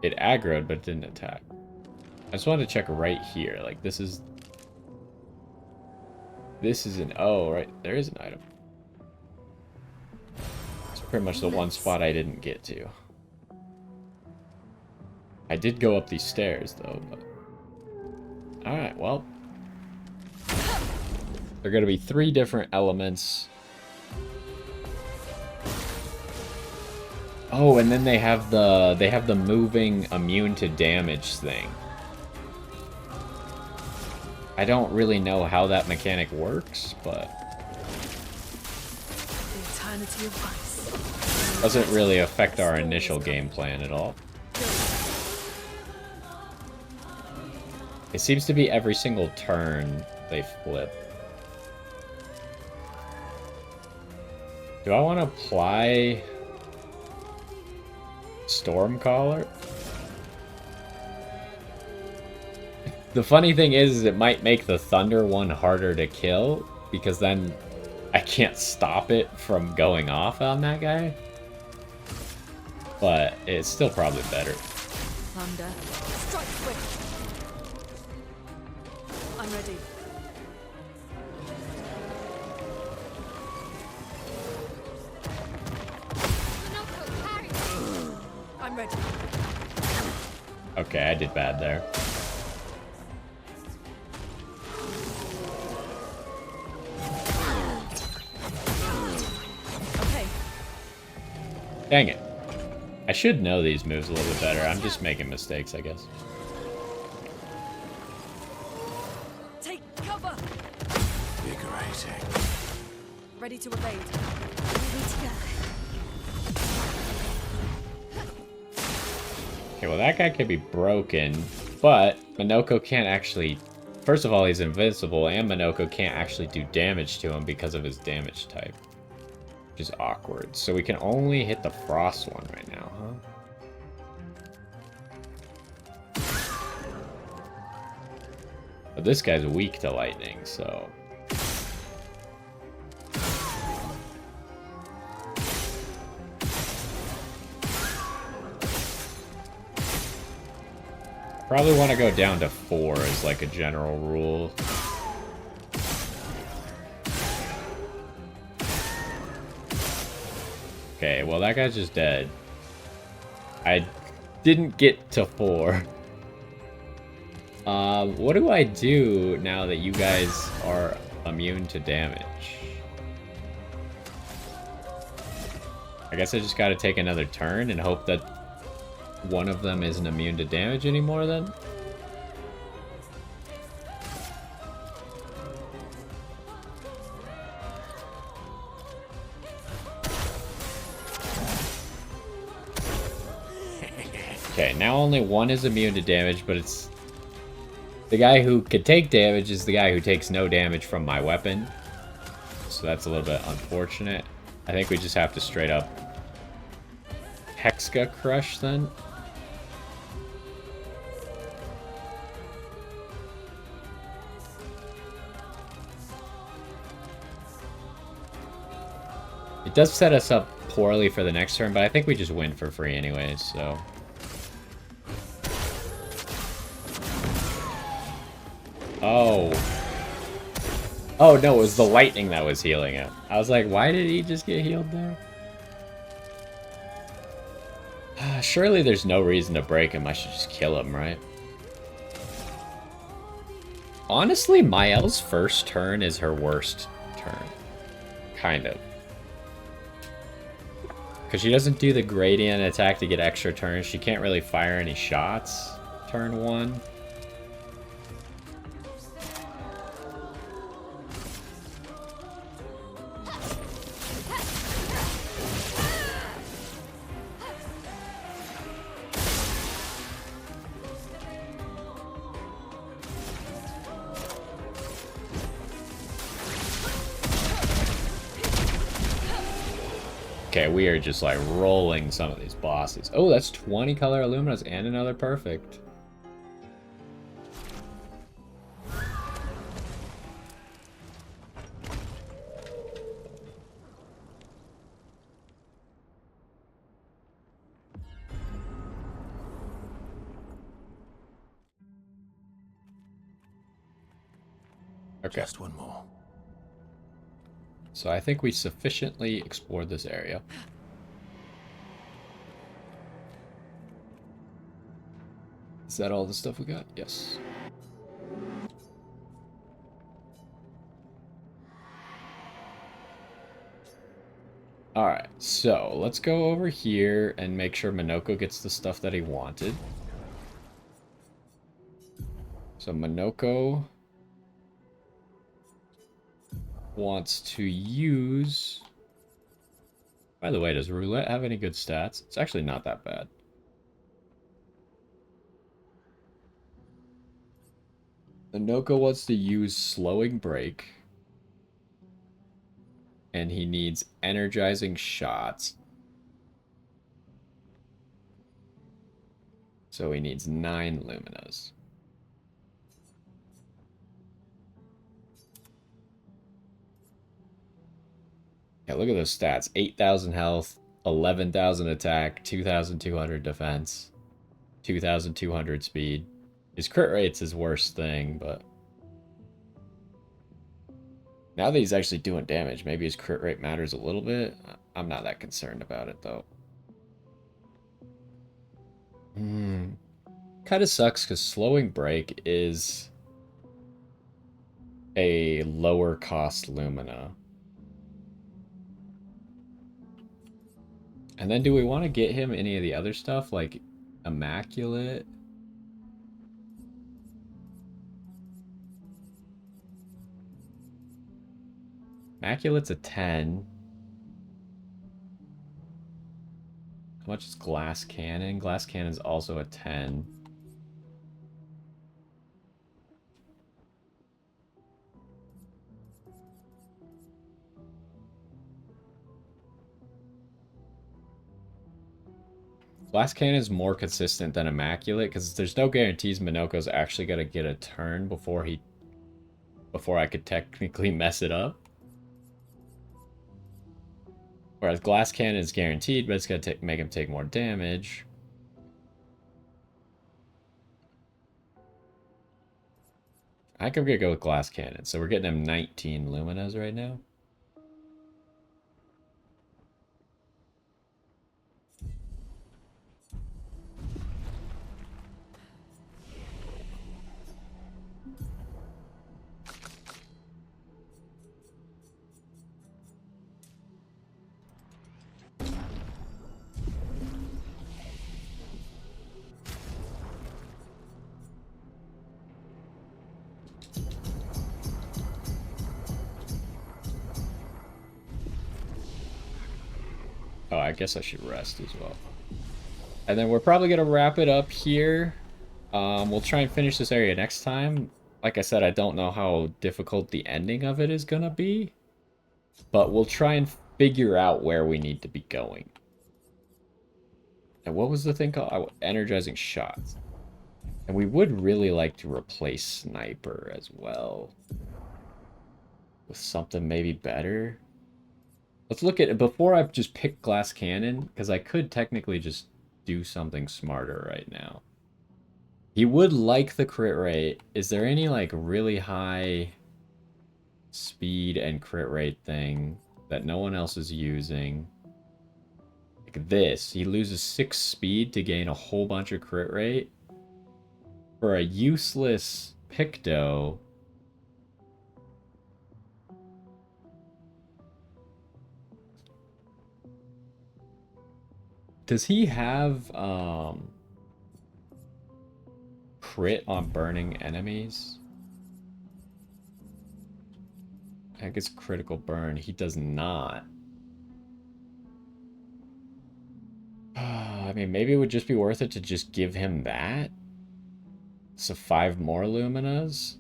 It aggroed, but it didn't attack. I just wanted to check right here. Like, this is... This is an... Oh, right. There is an item. It's pretty much the one spot I didn't get to. I did go up these stairs, though, but... Alright, well... There are going to be 3 different elements. Oh, and then they have the moving immune to damage thing. I don't really know how that mechanic works, but The eternity of ice. doesn't really affect our initial game plan at all. It seems to be every single turn they flip. Do I want to apply Stormcaller? The funny thing is it might make the Thunder one harder to kill, because then I can't stop it from going off on that guy. But it's still probably better. Thunder. Strike swift. I'm ready. Minoko, parry! I'm ready. Okay, I did bad there. Okay. Dang it. I should know these moves a little bit better. I'm just making mistakes, I guess. Take cover. Invigorating. Ready to evade. Ready to go. Okay, well that guy could be broken, but Minoko can't actually... First of all, he's invincible, and Minoko can't actually do damage to him because of his damage type. Which is awkward. So we can only hit the frost one right now, huh? But this guy's weak to lightning, so... Probably want to go down to 4 as like a general rule. Okay, well that guy's just dead. I didn't get to 4. What do I do now that you guys are immune to damage? I guess I just gotta take another turn and hope that one of them isn't immune to damage anymore then? Okay, now only one is immune to damage, but it's... The guy who could take damage is the guy who takes no damage from my weapon. So that's a little bit unfortunate. I think we just have to straight up Hexka Crush then. It does set us up poorly for the next turn, but I think we just win for free anyways, so... Oh. Oh, no, it was the lightning that was healing him. I was like, why did he just get healed there? Surely there's no reason to break him. I should just kill him, right? Honestly, Mael's first turn is her worst turn. Kind of. Because she doesn't do the gradient attack to get extra turns. She can't really fire any shots turn 1. Okay, we are just like rolling some of these bosses. Oh, that's 20 color Illuminas and another perfect. Okay. Just one more. So I think we sufficiently explored this area. Is that all the stuff we got? Yes. Alright, so let's go over here and make sure Minoko gets the stuff that he wanted. So Minoko wants to use... By the way, does Roulette have any good stats? It's actually not that bad. Minoko wants to use Slowing Break. And he needs Energizing Shots. So he needs 9 Luminas. Yeah, look at those stats. 8,000 health, 11,000 attack, 2,200 defense. 2,200 speed. His crit rate's his worst thing, but now that he's actually doing damage, maybe his crit rate matters a little bit. I'm not that concerned about it, though. Kind of sucks because slowing break is a lower cost Lumina. And then do we want to get him any of the other stuff, like Immaculate? Immaculate's a 10. How much is Glass Cannon? Glass Cannon's also a 10. Glass Cannon is more consistent than Immaculate because there's no guarantees Minoko's actually gonna get a turn before I could technically mess it up. Whereas Glass Cannon is guaranteed, but it's gonna make him take more damage. I think I'm gonna go with Glass Cannon. So we're getting him 19 Luminas right now. Oh, I guess I should rest as well. And then we're probably going to wrap it up here. We'll try and finish this area next time. Like I said, I don't know how difficult the ending of it is going to be. But we'll try and figure out where we need to be going. And what was the thing called? Oh, energizing shots. And we would really like to replace Sniper as well. With something maybe better. Let's look at it before I just pick Glass Cannon, because I could technically just do something smarter right now. He would like the crit rate. Is there any like really high speed and crit rate thing that no one else is using? Like this. He loses 6 speed to gain a whole bunch of crit rate. For a useless Picto. Does he have crit on burning enemies? I think it's critical burn. He does not. I mean, maybe it would just be worth it to just give him that. So 5 more Luminas.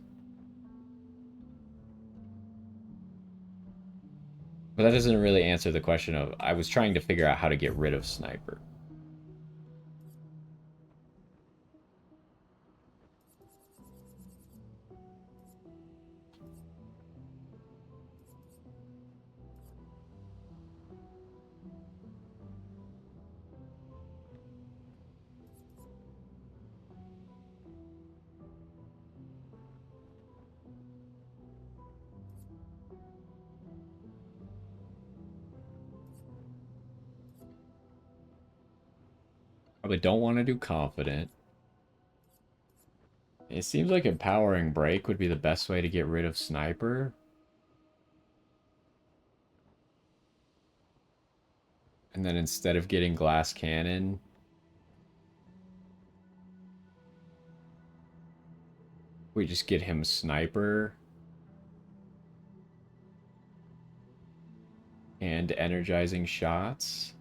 But that doesn't really answer the question of... I was trying to figure out how to get rid of Sniper. Probably don't want to do Confident. It seems like Empowering Break would be the best way to get rid of Sniper. And then instead of getting Glass Cannon... we just get him Sniper. And Energizing Shots.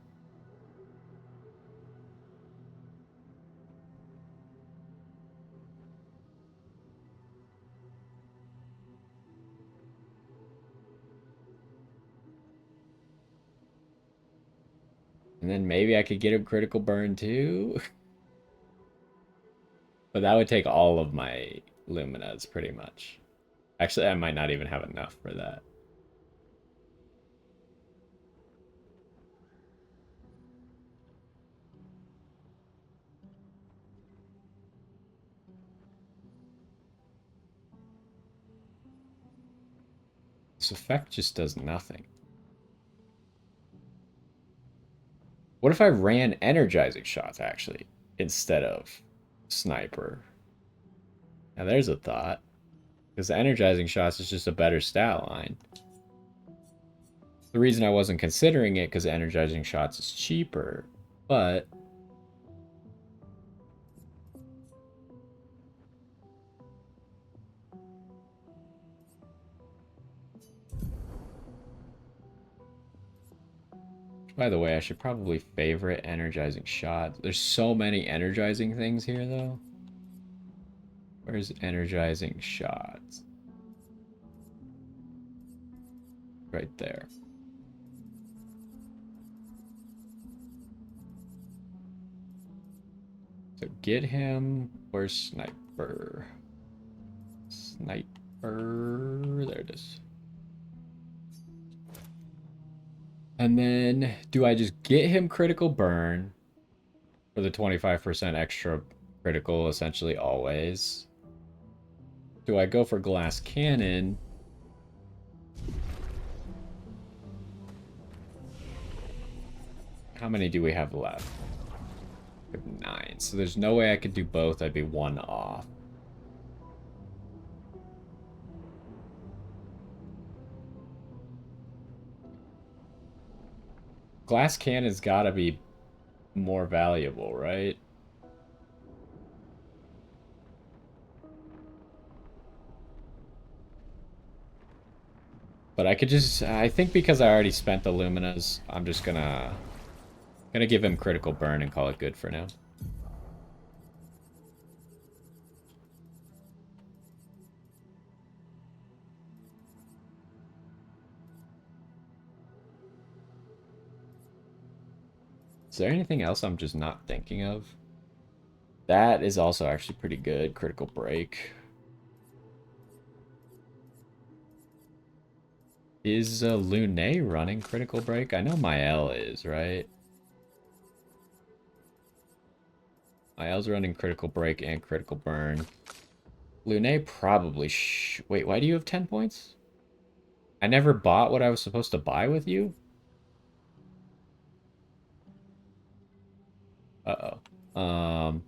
And then maybe I could get him Critical Burn too. But that would take all of my Luminas, pretty much. Actually, I might not even have enough for that. This effect just does nothing. What if I ran energizing shots, actually, instead of sniper? Now there's a thought. Because the energizing shots is just a better stat line. The reason I wasn't considering it because energizing shots is cheaper, but by the way, I should probably favorite energizing shots. There's so many energizing things here, though. Where's energizing shots? Right there. So get him. Where's sniper? Sniper. There it is. And then, do I just get him critical burn for the 25% extra critical, essentially always? Do I go for glass cannon? How many do we have left? We have 9. So there's no way I could do both. I'd be 1 off. Glass cannon's gotta be more valuable, right? But I could just, I think because I already spent the Luminas, I'm just gonna give him critical burn and call it good for now. Is there anything else I'm just not thinking of? That is also actually pretty good. Critical break. Is Lune running critical break? I know Mael is, right? Mael's running critical break and critical burn. Lune probably wait, why do you have 10 points? I never bought what I was supposed to buy with you? Uh-oh.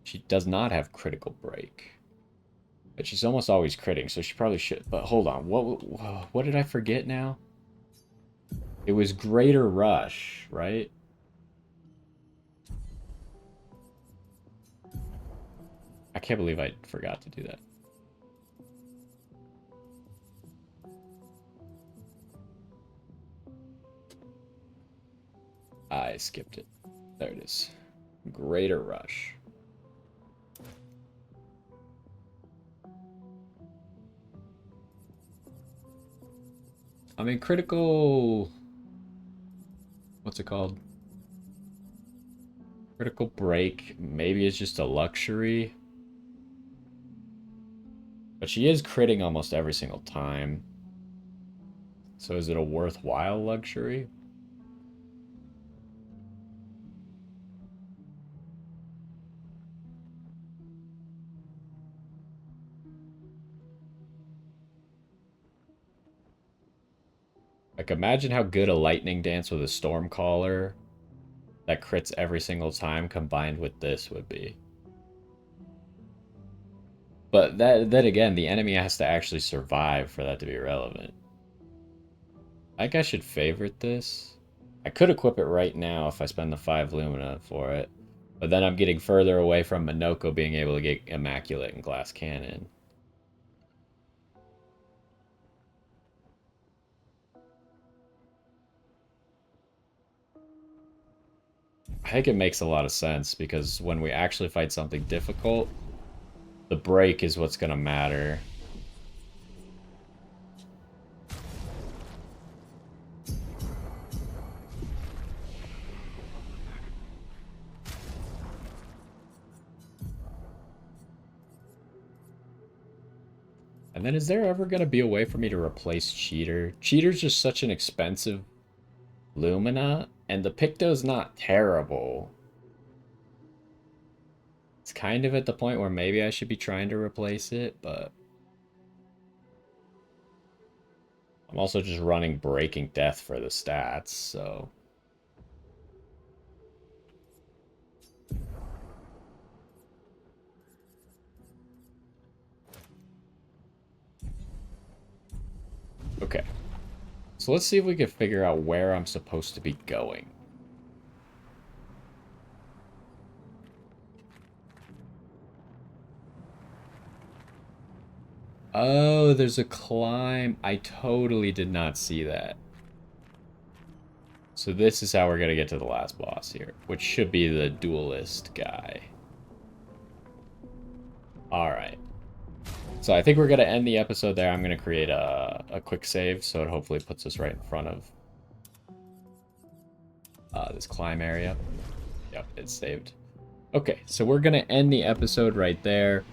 She does not have critical break. But she's almost always critting, so she probably should. But hold on, what did I forget now? It was Greater Rush, right? I can't believe I forgot to do that. I skipped it. There it is. Greater Rush. I mean, critical... What's it called? Critical break. Maybe it's just a luxury. But she is critting almost every single time. So is it a worthwhile luxury? Like, imagine how good a lightning dance with a Stormcaller that crits every single time combined with this would be. But then again, the enemy has to actually survive for that to be relevant. I think I should favorite this. I could equip it right now if I spend the 5 Lumina for it. But then I'm getting further away from Minoko being able to get Immaculate and Glass Cannon. I think it makes a lot of sense because when we actually fight something difficult, the break is what's going to matter. And then is there ever going to be a way for me to replace Cheater? Cheater's just such an expensive Lumina, and the Picto's not terrible. It's kind of at the point where maybe I should be trying to replace it, but I'm also just running Breaking Death for the stats, so... Okay. So let's see if we can figure out where I'm supposed to be going. Oh, there's a climb. I totally did not see that. So this is how we're going to get to the last boss here, which should be the duelist guy. Alright. So I think we're going to end the episode there. I'm going to create a quick save, so it hopefully puts us right in front of this climb area. Yep, it's saved. Okay, so we're going to end the episode right there.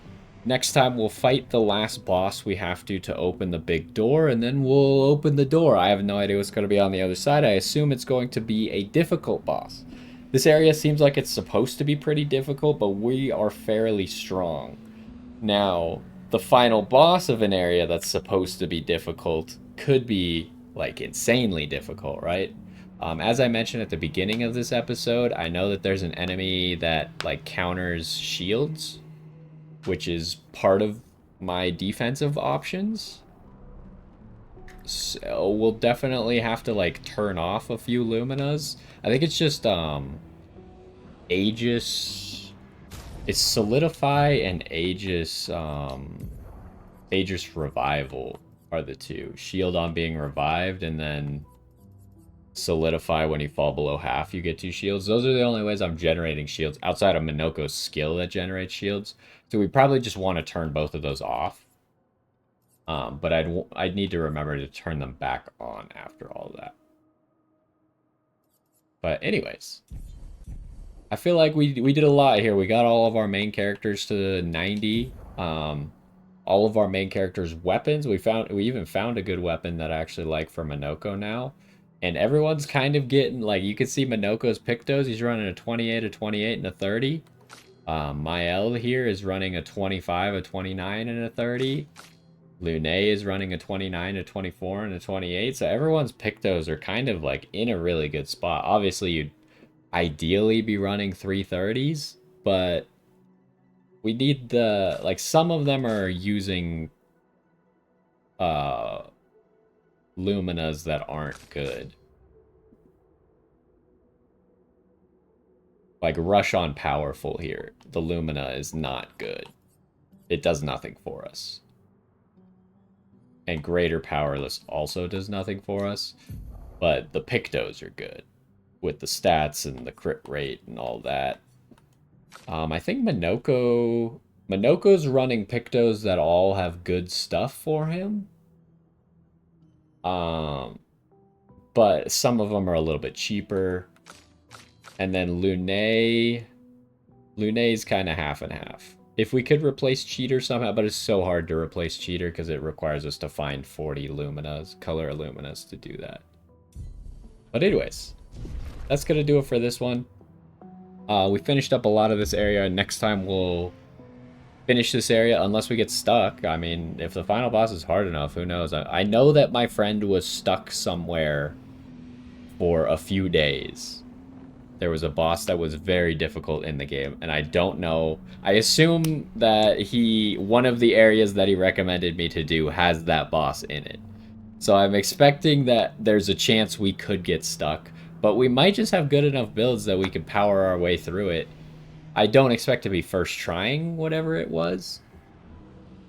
Next time, we'll fight the last boss we have to open the big door, and then we'll open the door. I have no idea what's going to be on the other side. I assume it's going to be a difficult boss. This area seems like it's supposed to be pretty difficult, but we are fairly strong. Now, the final boss of an area that's supposed to be difficult could be, like, insanely difficult, right? As I mentioned at the beginning of this episode, I know that there's an enemy that, like, counters shields, which is part of my defensive options. So we'll definitely have to, like, turn off a few Luminas. I think it's just, Aegis... It's Solidify and Aegis, Aegis Revival are the two. Shield on being revived, and then Solidify when you fall below half, you get 2 shields. Those are the only ways I'm generating shields, outside of Minoko's skill that generates shields. So we probably just want to turn both of those off. But I'd need to remember to turn them back on after all that. But anyways, I feel like we did a lot here. We got all of our main characters to 90. All of our main characters' weapons. We even found a good weapon that I actually like for Minoko now. And everyone's kind of getting, like, you can see Minoko's Pictos. He's running a 28, a 28, and a 30. Mael here is running a 25, a 29, and a 30. Lune is running a 29, a 24, and a 28. So everyone's Pictos are kind of, like, in a really good spot. Obviously, you'd ideally be running 330s, but we need the, like, some of them are using Luminas that aren't good. Like, Rush on Powerful here. The Lumina is not good. It does nothing for us. And Greater Powerless also does nothing for us. But the Pictos are good, with the stats and the crit rate and all that. I think Minoko's running Pictos that all have good stuff for him. But some of them are a little bit cheaper. And then Lune's kind of half and half. If we could replace Cheater somehow, but it's so hard to replace Cheater because it requires us to find 40 Luminas, color Luminas to do that. But anyways, that's going to do it for this one. We finished up a lot of this area. Next time we'll finish this area unless we get stuck. I mean, if the final boss is hard enough, who knows? I know that my friend was stuck somewhere for a few days. There was a boss that was very difficult in the game, and I don't know. I assume that one of the areas that he recommended me to do has that boss in it. So I'm expecting that there's a chance we could get stuck, but we might just have good enough builds that we can power our way through it. I don't expect to be first trying whatever it was.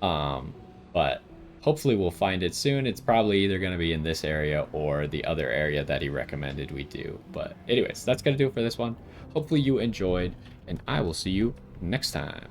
But hopefully we'll find it soon. It's probably either going to be in this area or the other area that he recommended we do. But anyways, that's going to do it for this one. Hopefully you enjoyed, and I will see you next time.